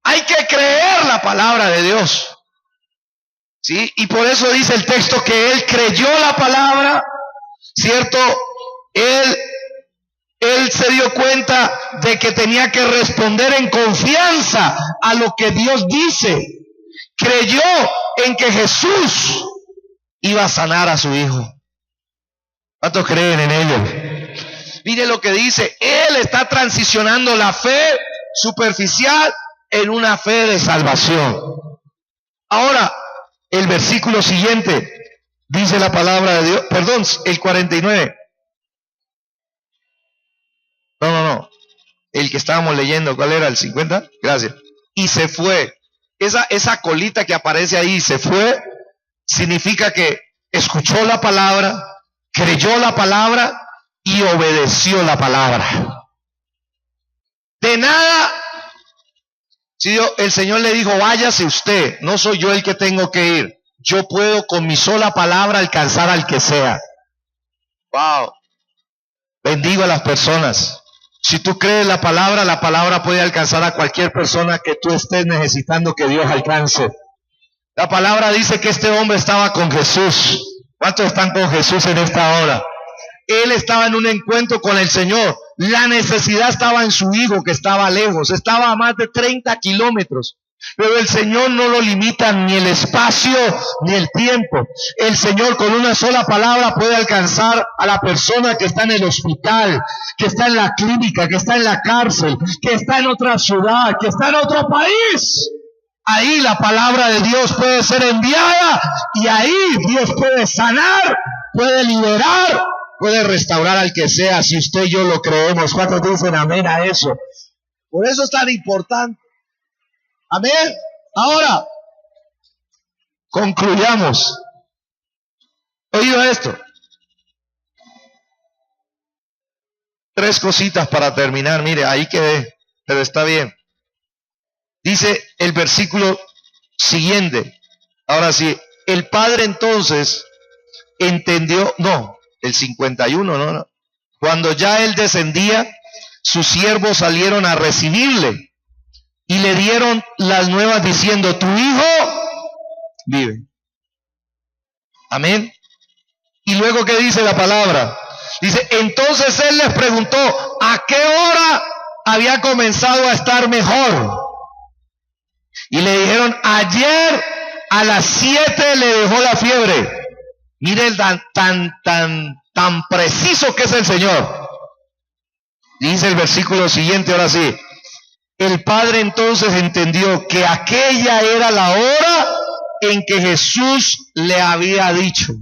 Hay que creer la palabra de Dios. ¿Sí? Y por eso dice el texto que él creyó la palabra, ¿cierto? Él se dio cuenta de que tenía que responder en confianza a lo que Dios dice. Creyó en que Jesús iba a sanar a su hijo. ¿Cuántos creen en ello? Mire lo que dice. Él está transicionando la fe superficial en una fe de salvación. Ahora, el versículo siguiente dice la palabra de Dios, perdón, el 49. No. El que estábamos leyendo, ¿cuál era? ¿El 50? Gracias. Y se fue. Esa colita que aparece ahí, se fue, significa que escuchó la palabra, creyó la palabra y obedeció la palabra. De nada, si el Señor le dijo, váyase usted, no soy yo el que tengo que ir. Yo puedo con mi sola palabra alcanzar al que sea. Wow. Bendigo a las personas. Si tú crees la palabra puede alcanzar a cualquier persona que tú estés necesitando que Dios alcance. La palabra dice que este hombre estaba con Jesús. ¿Cuántos están con Jesús en esta hora? Él estaba en un encuentro con el Señor. La necesidad estaba en su hijo que estaba lejos. Estaba a más de 30 kilómetros. Pero el Señor no lo limita ni el espacio ni el tiempo. El Señor con una sola palabra puede alcanzar a la persona que está en el hospital, que está en la clínica, que está en la cárcel, que está en otra ciudad, que está en otro país. Ahí la palabra de Dios puede ser enviada y ahí Dios puede sanar, puede liberar, puede restaurar al que sea, si usted y yo lo creemos. ¿Cuántos dicen amén a eso? Por eso es tan importante. Amén. Ahora, concluyamos. Oído esto. 3 cositas para terminar. Mire, ahí quedé, pero está bien. Dice el versículo siguiente. Ahora sí, el padre entonces entendió, el 51, no. Cuando ya él descendía, sus siervos salieron a recibirle. Y le dieron las nuevas diciendo, tu hijo vive. Amén. Y luego, ¿qué dice la palabra? Dice, entonces él les preguntó, ¿a qué hora había comenzado a estar mejor? Y le dijeron, ayer a las 7 le dejó la fiebre. Miren tan preciso que es el Señor. Dice el versículo siguiente, ahora sí. El padre entonces entendió que aquella era la hora en que Jesús le había dicho,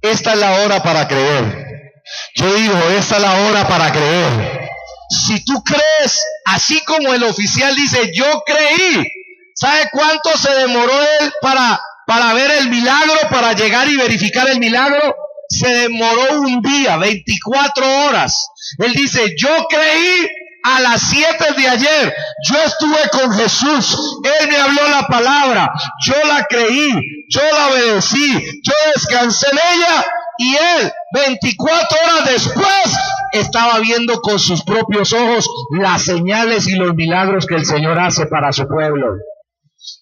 esta es la hora para creer. Yo digo, esta es la hora para creer. Si tú crees, así como el oficial dice, yo creí. ¿Sabe cuánto se demoró él para ver el milagro, para llegar y verificar el milagro? Se demoró un día, 24 horas. Él dice, yo creí a las 7 de ayer. Yo estuve con Jesús. Él me habló la palabra. Yo la creí. Yo la obedecí. Yo descansé en ella. Y él, 24 horas después, estaba viendo con sus propios ojos las señales y los milagros que el Señor hace para su pueblo.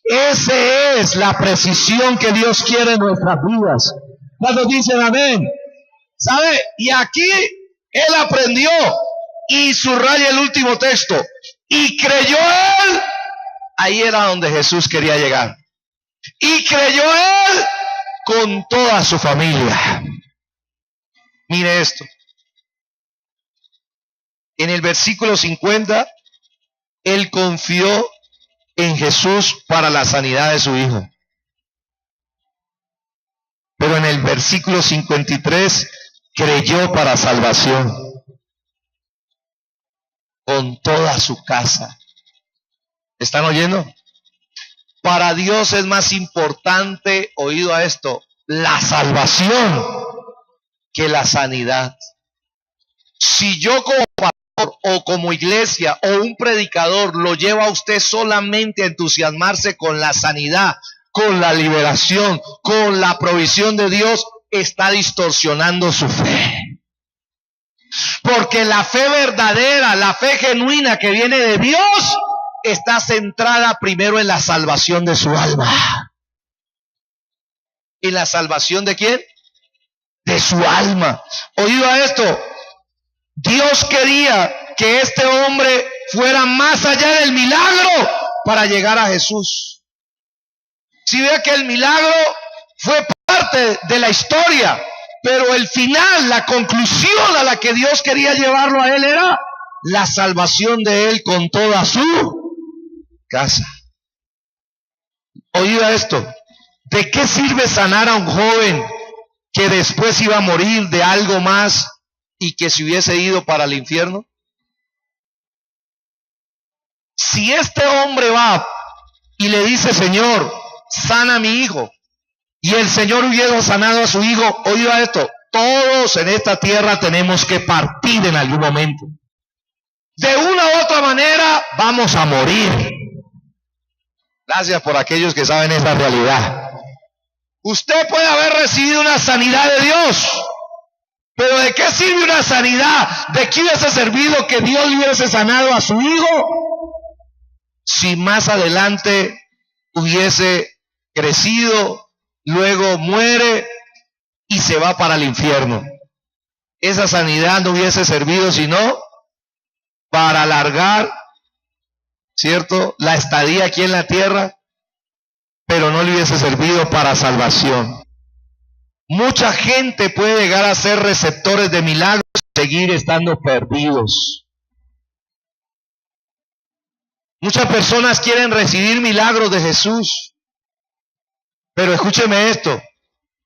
Esa es la precisión que Dios quiere en nuestras vidas. ¿Cuántos dicen amén? ¿Sabe? Y aquí Él aprendió y subraya el último texto. Y creyó él. Ahí era donde Jesús quería llegar. Y creyó él con toda su familia. Mire esto. En el versículo 50, él confió en Jesús para la sanidad de su hijo. Pero en el versículo 53, creyó para salvación con toda su casa. ¿Están oyendo? Para Dios es más importante, oído a esto, la salvación que la sanidad. Si yo como pastor o como iglesia o un predicador lo lleva a usted solamente a entusiasmarse con la sanidad, con la liberación, con la provisión de Dios, está distorsionando su fe. Porque la fe verdadera, la fe genuina que viene de Dios, está centrada primero en la salvación de su alma. ¿En la salvación de quién? De su alma. Oído a esto, Dios quería que este hombre fuera más allá del milagro para llegar a Jesús. Si ve que el milagro fue parte de la historia, pero el final, la conclusión a la que Dios quería llevarlo a él era la salvación de él con toda su casa. Oída esto, ¿de qué sirve sanar a un joven que después iba a morir de algo más y que se hubiese ido para el infierno? Si este hombre va y le dice, Señor, sana a mi hijo, y el Señor hubiera sanado a su hijo, oída esto, todos en esta tierra tenemos que partir en algún momento. De una u otra manera vamos a morir. Gracias por aquellos que saben esa realidad. Usted puede haber recibido una sanidad de Dios, pero ¿de qué sirve una sanidad? ¿De qué hubiese servido que Dios le hubiese sanado a su hijo si más adelante hubiese crecido, luego muere y se va para el infierno? Esa sanidad no hubiese servido sino para alargar, ¿cierto?, la estadía aquí en la tierra, pero no le hubiese servido para salvación. Mucha gente puede llegar a ser receptores de milagros y seguir estando perdidos. Muchas personas quieren recibir milagros de Jesús, pero escúcheme esto,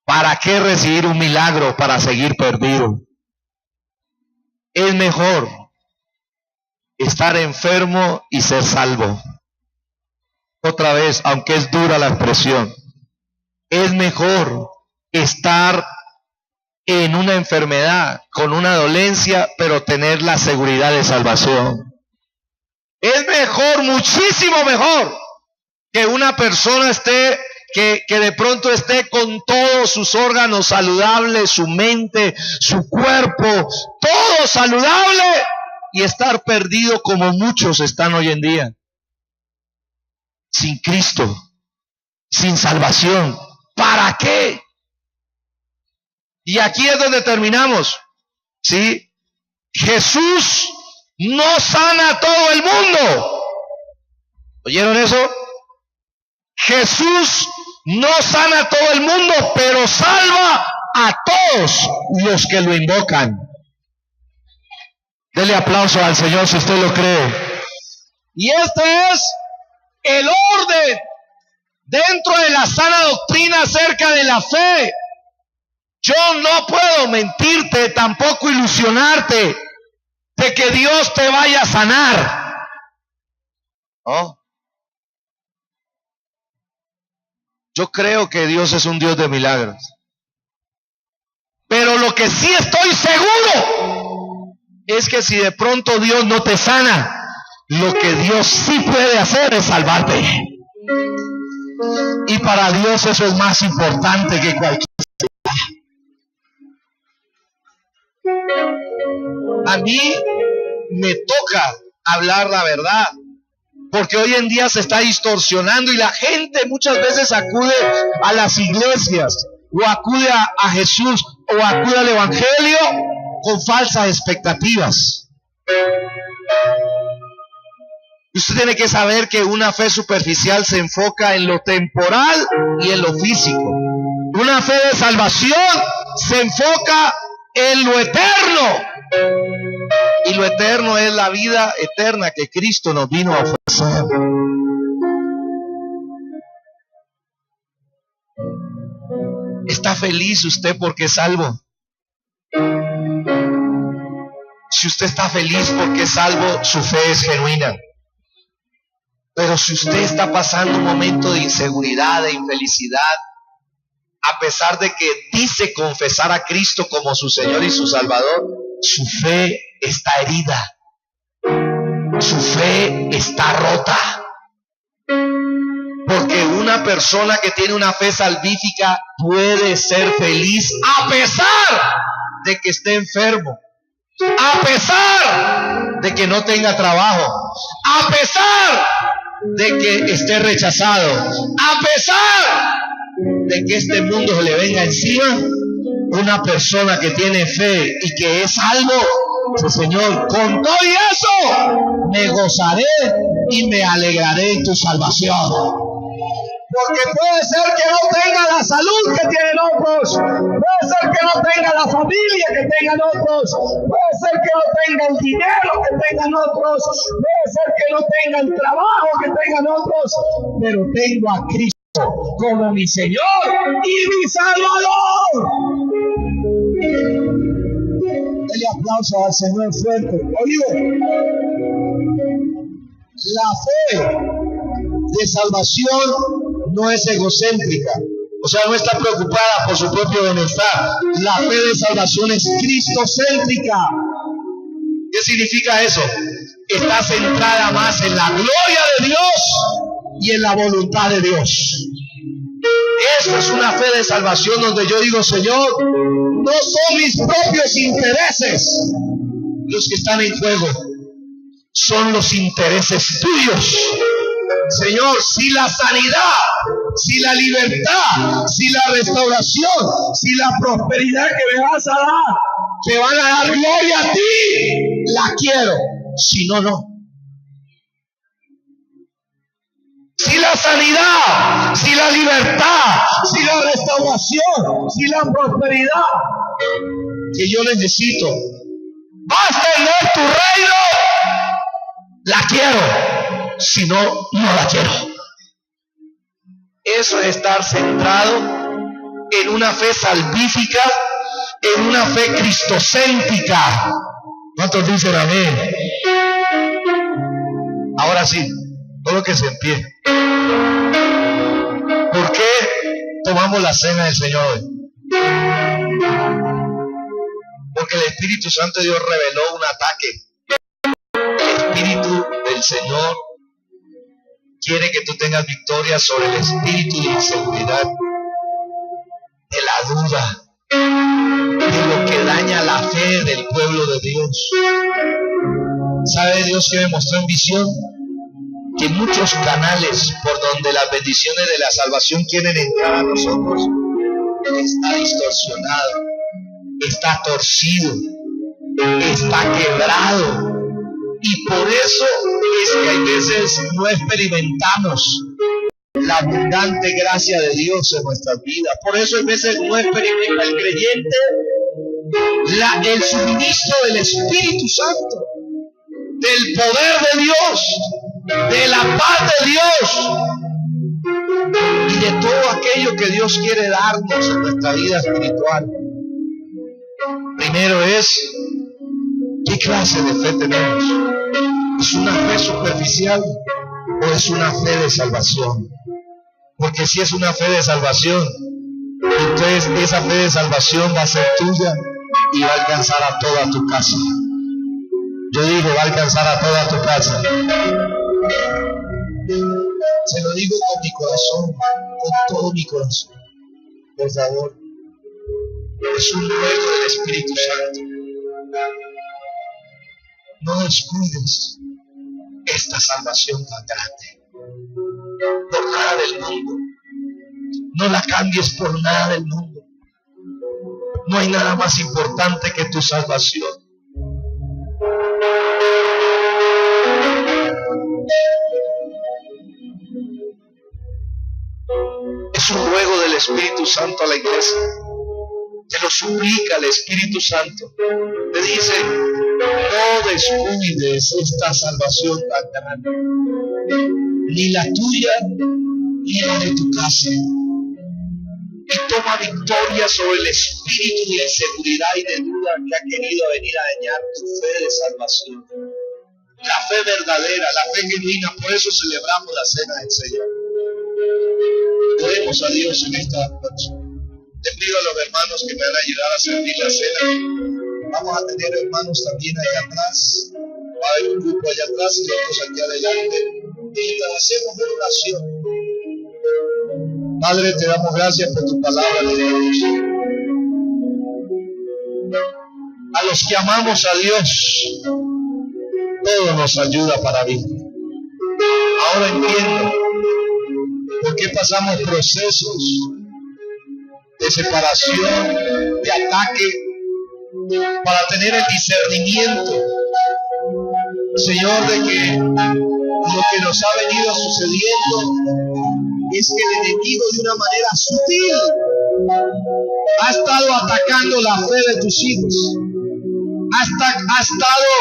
¿para qué recibir un milagro para seguir perdido? Es mejor estar enfermo y ser salvo. Otra vez, aunque es dura la expresión, es mejor estar en una enfermedad, con una dolencia, pero tener la seguridad de salvación. Es mejor, muchísimo mejor, que una persona esté, que de pronto esté con todos sus órganos saludables, su mente, su cuerpo, todo saludable, y estar perdido como muchos están hoy en día. Sin Cristo, sin salvación. ¿Para qué? Y aquí es donde terminamos. ¿Sí? Jesús no sana a todo el mundo. ¿Oyeron eso? Jesús no sana a todo el mundo, pero salva a todos los que lo invocan. Dele aplauso al Señor si usted lo cree. Y este es el orden dentro de la sana doctrina acerca de la fe. Yo no puedo mentirte, tampoco ilusionarte de que Dios te vaya a sanar. ¿Oh? Yo creo que Dios es un Dios de milagros. Pero lo que sí estoy seguro es que si de pronto Dios no te sana, lo que Dios sí puede hacer es salvarte. Y para Dios eso es más importante que cualquier cosa. A mí me toca hablar la verdad, porque hoy en día se está distorsionando y la gente muchas veces acude a las iglesias o acude a Jesús o acude al Evangelio con falsas expectativas. Usted tiene que saber que una fe superficial se enfoca en lo temporal y en lo físico. Una fe de salvación se enfoca en lo eterno. Y lo eterno es la vida eterna que Cristo nos vino a ofrecer. ¿Está feliz usted porque es salvo? Si usted está feliz porque es salvo, su fe es genuina. Pero si usted está pasando un momento de inseguridad, de infelicidad, a pesar de que dice confesar a Cristo como su Señor y su Salvador, su fe está herida. Su fe está rota. Porque una persona que tiene una fe salvífica puede ser feliz a pesar de que esté enfermo, a pesar de que no tenga trabajo, a pesar de que esté rechazado, a pesar de que este mundo se le venga encima. Una persona que tiene fe y que es salvo, dice: Señor, con todo y eso me gozaré y me alegraré en tu salvación. Porque puede ser que no tenga la salud que tienen otros, puede ser que no tenga la familia que tengan otros, puede ser que no tenga el dinero que tengan otros, puede ser que no tenga el trabajo que tengan otros, pero tengo a Cristo como mi Señor y mi Salvador. Dele aplauso al Señor fuerte. Oye, la fe de salvación no es egocéntrica, o sea, no está preocupada por su propio bienestar. La fe de salvación es cristocéntrica. ¿Qué significa eso? Está centrada más en la gloria de Dios y en la voluntad de Dios. Eso es una fe de salvación donde yo digo: Señor, no son mis propios intereses los que están en juego, son los intereses tuyos. Señor, si la sanidad, si la libertad, si la restauración, si la prosperidad que me vas a dar, te van a dar gloria a ti, la quiero. Si no, no. Si la sanidad, si la libertad, si la restauración, si la prosperidad que yo necesito va a extender tu reino, la quiero. Si no, no la quiero. Eso es estar centrado en una fe salvífica, en una fe cristocéntrica. ¿Cuántos dicen amén? Ahora sí, todo que se empiece. ¿Por qué tomamos la cena del Señor hoy? Porque el Espíritu Santo de Dios reveló un ataque. El Espíritu del Señor quiere que tú tengas victoria sobre el espíritu de inseguridad, de la duda, de lo que daña la fe del pueblo de Dios. ¿Sabe Dios que me mostró en visión? Que muchos canales por donde las bendiciones de la salvación quieren entrar a nosotros está distorsionado, está torcido, está quebrado. Y por eso es que hay veces no experimentamos la abundante gracia de Dios en nuestras vidas. Por eso hay veces no experimenta el creyente el suministro del Espíritu Santo, del poder de Dios, de la paz de Dios y de todo aquello que Dios quiere darnos en nuestra vida espiritual. Primero es: ¿qué clase de fe tenemos? ¿Es una fe superficial o es una fe de salvación? Porque si es una fe de salvación, entonces esa fe de salvación va a ser tuya y va a alcanzar a toda tu casa. Yo digo, va a alcanzar a toda tu casa. Se lo digo con mi corazón, con todo mi corazón. Por favor, es un ruego del Espíritu Santo. No descuides esta salvación tan grande por nada del mundo. No la cambies por nada del mundo. No hay nada más importante que tu salvación. Es un ruego del Espíritu Santo a la iglesia. Te lo suplica el Espíritu Santo. Te dice, no descuides esta salvación tan grande, ni la tuya, ni la de tu casa. Y toma victoria sobre el espíritu de inseguridad y de duda que ha querido venir a dañar tu fe de salvación. La fe verdadera, la fe genuina, por eso celebramos la cena del Señor. Oremos a Dios en esta noche. Te pido a los hermanos que me van a ayudar a servir la cena. Vamos a tener hermanos también allá atrás. Va a haber un grupo allá atrás y otros aquí adelante. Mientras hacemos una oración. Padre, te damos gracias por tu palabra de Dios. A los que amamos a Dios, todo nos ayuda para bien. Ahora entiendo por qué pasamos procesos de separación, de ataque, para tener el discernimiento, Señor, de que lo que nos ha venido sucediendo es que el enemigo de una manera sutil ha estado atacando la fe de tus hijos, ha estado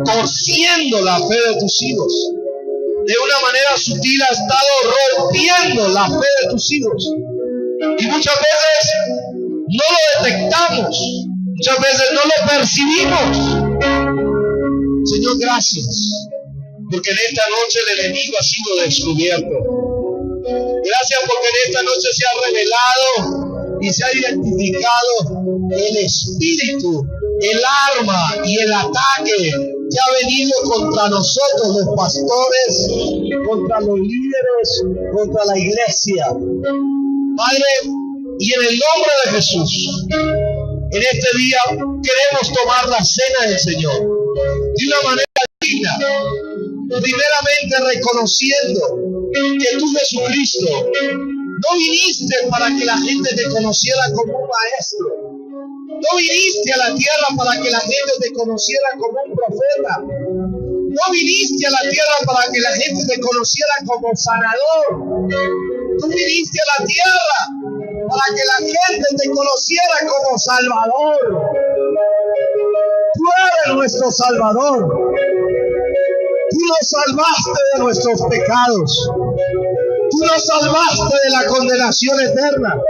torciendo la fe de tus hijos, de una manera sutil ha estado rompiendo la fe de tus hijos, y muchas veces no lo detectamos, muchas veces no lo percibimos. Señor, gracias, porque en esta noche el enemigo ha sido descubierto. Gracias porque en esta noche se ha revelado y se ha identificado el espíritu, el arma y el ataque que ha venido contra nosotros, los pastores, contra los líderes, contra la iglesia. Padre, y en el nombre de Jesús, en este día queremos tomar la cena del Señor de una manera digna, primeramente reconociendo que tú, Jesucristo, no viniste para que la gente te conociera como un maestro, no viniste a la tierra para que la gente te conociera como un profeta, no viniste a la tierra para que la gente te conociera como sanador, tú viniste a la tierra para que la gente te conociera como Salvador. Tú eres nuestro Salvador. Tú nos salvaste de nuestros pecados. Tú nos salvaste de la condenación eterna.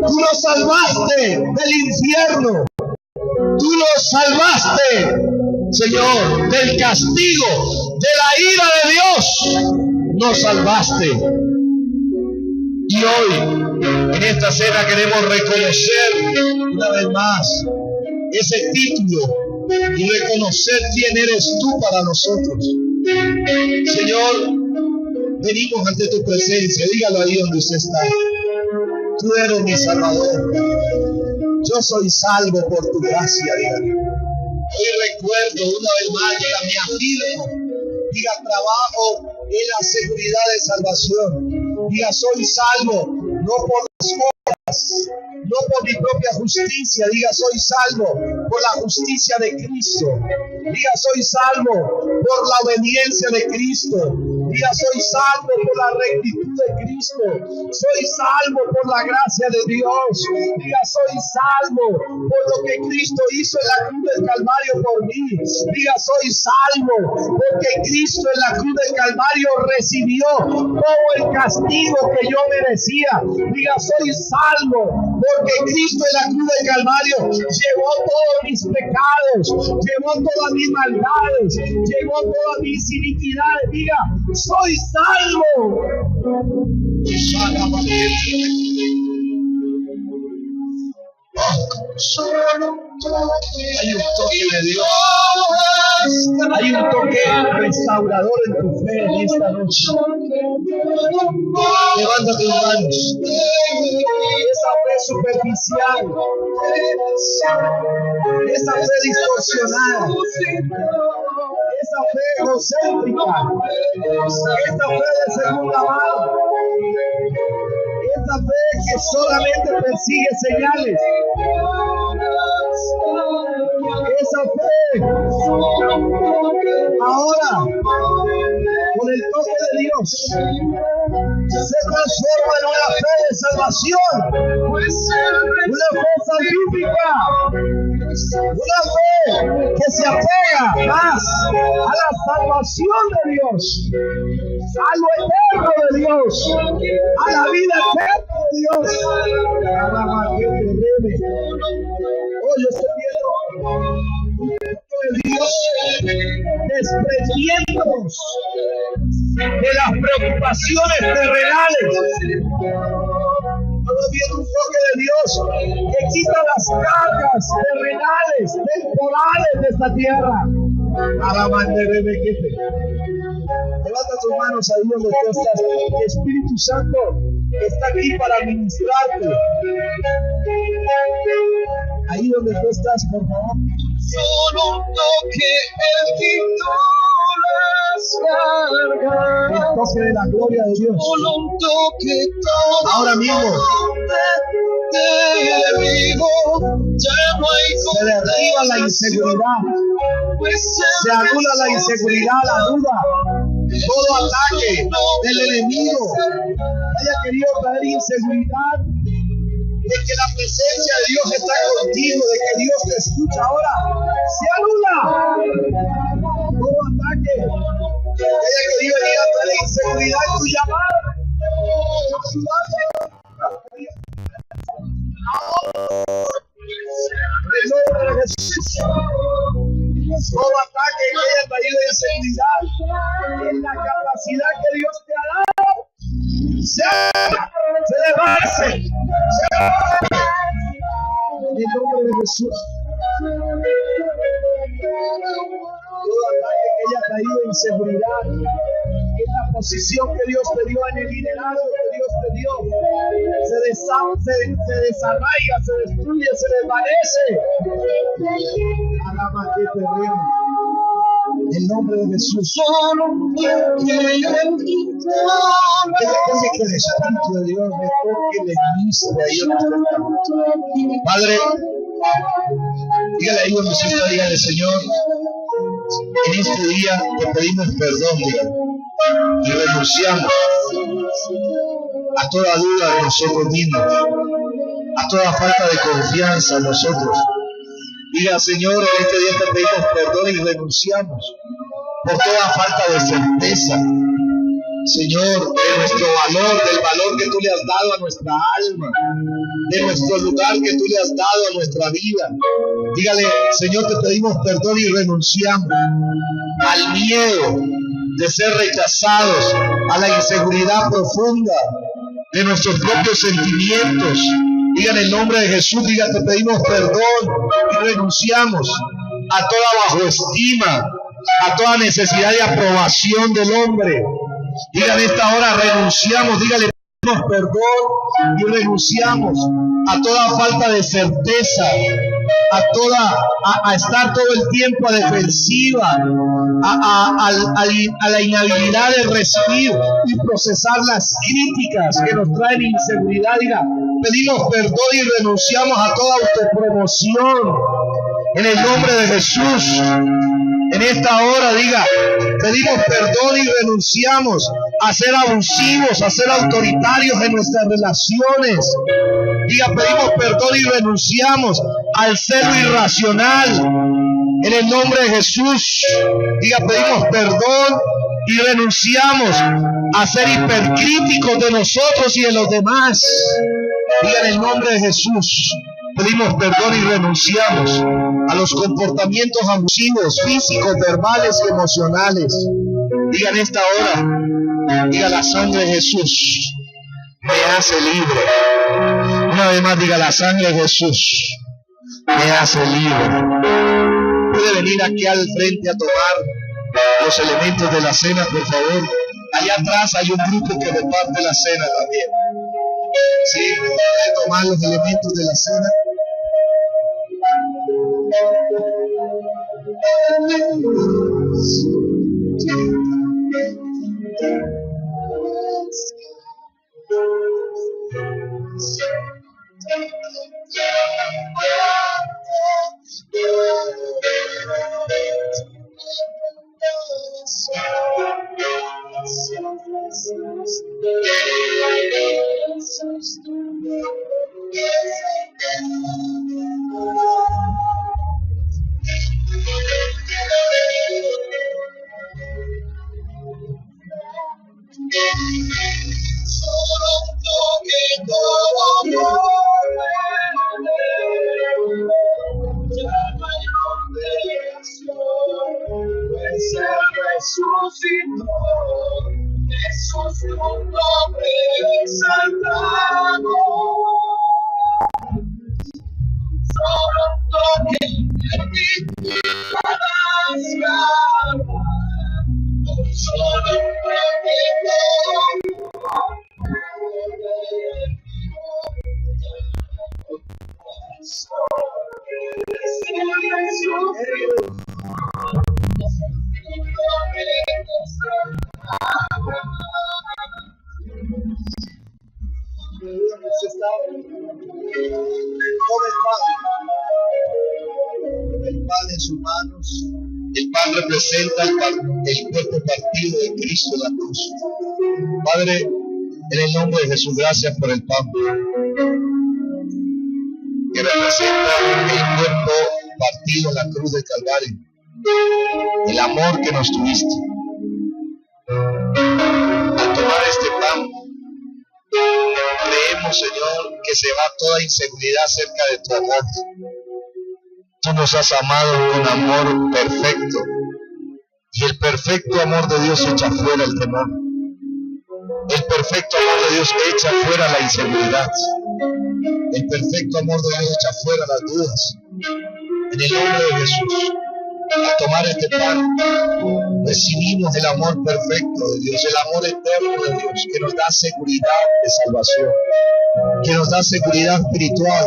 Tú nos salvaste del infierno. Tú nos salvaste, Señor, del castigo, de la ira de Dios. Nos salvaste. Y hoy, en esta cena, queremos reconocer una vez más ese título y reconocer quién eres tú para nosotros. Señor, venimos ante tu presencia. Dígalo ahí donde usted está. Tú eres mi Salvador. Yo soy salvo por tu gracia. Dígalo. Hoy recuerdo una vez más, me afirmo. Diga, trabajo en la seguridad de salvación. Diga, soy salvo, no por las obras, no por mi propia justicia. Diga, soy salvo por la justicia de Cristo. Diga, soy salvo por la obediencia de Cristo. Diga, soy salvo por la rectitud de Cristo. Soy salvo por la gracia de Dios. Diga, soy salvo por lo que Cristo hizo en la cruz del Calvario por mí. Diga, soy salvo porque Cristo en la cruz del Calvario recibió todo el castigo que yo merecía. Diga, soy salvo porque Cristo en la cruz del Calvario llevó todos mis pecados, llevó todas mis maldades, llevó todas mis iniquidades. Diga, soy salvo. Hay un toque de Dios. Hay un toque restaurador en tu fe en esta noche. Levanta tus manos. Esa fe superficial, esa fe distorsionada, esa fe egocéntrica, esa fe de segunda mano, esa fe que solamente persigue señales. Ahora, con el toque de Dios, se transforma en una fe de salvación, una fe salvífica, una fe que se apega más a la salvación de Dios, a lo eterno de Dios, a la vida eterna de Dios. Hoy yo estoy viendo de Dios desprendiéndonos de las preocupaciones terrenales. Estamos viendo un toque de Dios que quita las cargas terrenales, temporales de esta tierra. Levanta tus manos ahí donde tú estás. El Espíritu Santo está aquí para ministrarte. Ahí donde tú estás, por favor. Solo un toque, Él quitó las cargas. El toque de la gloria de Dios. Solo un toque, todo ahora mismo derribo. Ya no hay se derriba la inseguridad, se anula la inseguridad, la duda, todo ataque del enemigo haya querido traer inseguridad, de que la presencia de Dios está contigo, de que Dios te escucha ahora, se anula todo ataque que haya querido venir a traer inseguridad en tu llamada. En el nombre de Jesús, todo ataque que haya traído inseguridad en la capacidad que Dios te ha dado, se levante. En el nombre de Jesús, todo ataque que haya traído inseguridad en la posición que Dios te dio, en el liderazgo que Dios te dio, se desarraiga, se destruye, se desvanece. En el nombre de Jesús. Deje que el Espíritu de Dios me toque y me ministre ahí donde usted está. Padre, dígale ahí donde usted está, dígale, Señor, en este día te pedimos perdón, dígale, y renunciamos a toda duda de nosotros mismos, a toda falta de confianza en nosotros. Diga, Señor, en este día te pedimos perdón y renunciamos por toda falta de certeza, Señor, de nuestro valor, del valor que tú le has dado a nuestra alma, de nuestro lugar que tú le has dado a nuestra vida. Dígale, Señor, te pedimos perdón y renunciamos al miedo de ser rechazados, a la inseguridad profunda de nuestros propios sentimientos. Diga en el nombre de Jesús, diga, te pedimos perdón y renunciamos a toda bajoestima, a toda necesidad de aprobación del hombre. Diga en esta hora, renunciamos, dígale, pedimos perdón y renunciamos a toda falta de certeza, a estar todo el tiempo a defensiva, a la inhabilidad de recibir y procesar las críticas que nos traen inseguridad. Diga, pedimos perdón y renunciamos a toda autopromoción en el nombre de Jesús. En esta hora, diga, pedimos perdón y renunciamos a ser abusivos, a ser autoritarios en nuestras relaciones. Diga, pedimos perdón y renunciamos al celo irracional. En el nombre de Jesús, diga, pedimos perdón y renunciamos a ser hipercríticos de nosotros y de los demás. Diga, en el nombre de Jesús, pedimos perdón y renunciamos a los comportamientos abusivos, físicos, verbales y emocionales. Diga en esta hora, diga, la sangre de Jesús me hace libre. Una vez más, diga, la sangre de Jesús me hace libre. Puede venir aquí al frente a tomar los elementos de la cena, por favor. Allá atrás hay un grupo que reparte la cena también. Sí, puede tomar los elementos de la cena. Representa el cuerpo partido de Cristo en la cruz. Padre, en el nombre de Jesús, gracias por el pan que representa el cuerpo partido en la cruz del Calvario, el amor que nos tuviste. Al tomar este pan, creemos, Señor, que se va toda inseguridad acerca de tu amor. Tú nos has amado con amor perfecto. Y el perfecto amor de Dios echa fuera el temor. El perfecto amor de Dios echa fuera la inseguridad. El perfecto amor de Dios echa fuera las dudas. En el nombre de Jesús, al tomar este pan, recibimos el amor perfecto de Dios, el amor eterno de Dios, que nos da seguridad de salvación, que nos da seguridad espiritual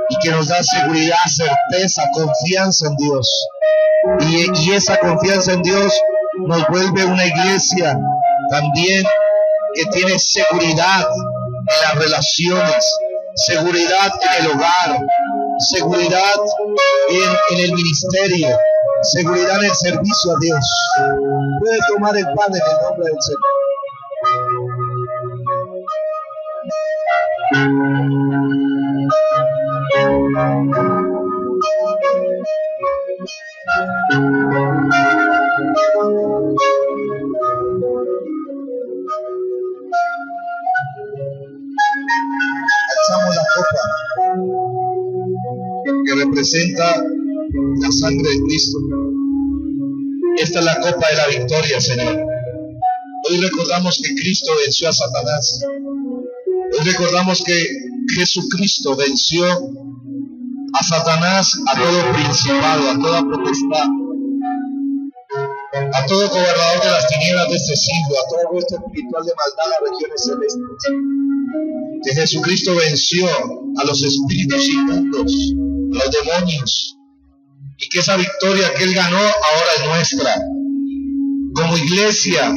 y que nos da seguridad, certeza, confianza en Dios. Y esa confianza en Dios nos vuelve una iglesia también que tiene seguridad en las relaciones, seguridad en el hogar, seguridad en el ministerio, seguridad en el servicio a Dios. Puede tomar el pan en el nombre del Señor. Alzamos la copa que representa la sangre de Cristo. Esta es la copa de la victoria, Señor. Hoy recordamos que Cristo venció a Satanás. Hoy recordamos que Jesucristo venció a Satanás, a todo principado, a toda potestad, a todo gobernador de las tinieblas de este siglo, a todo hueste espiritual de maldad en las regiones celestes. Que Jesucristo venció a los espíritus inmundos, a los demonios, y que esa victoria que Él ganó ahora es nuestra. Como iglesia,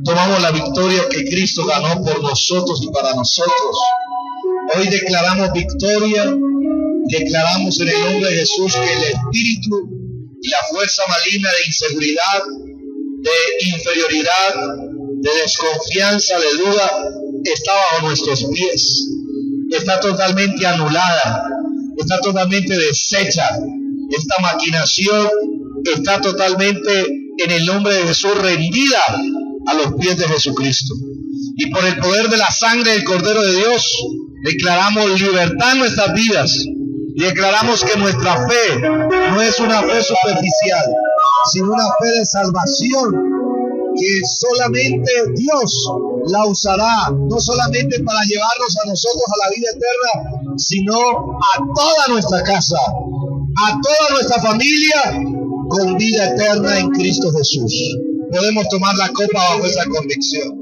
tomamos la victoria que Cristo ganó por nosotros y para nosotros. Hoy declaramos victoria, declaramos en el nombre de Jesús que el espíritu y la fuerza maligna de inseguridad, de inferioridad, de desconfianza, de duda, está bajo nuestros pies. Está totalmente anulada, está totalmente deshecha. Esta maquinación está totalmente en el nombre de Jesús rendida a los pies de Jesucristo. Y por el poder de la sangre del Cordero de Dios, declaramos libertad en nuestras vidas. Y declaramos que nuestra fe no es una fe superficial, sino una fe de salvación, que solamente Dios la usará, no solamente para llevarnos a nosotros a la vida eterna, sino a toda nuestra casa, a toda nuestra familia, con vida eterna en Cristo Jesús. Podemos tomar la copa bajo esa convicción.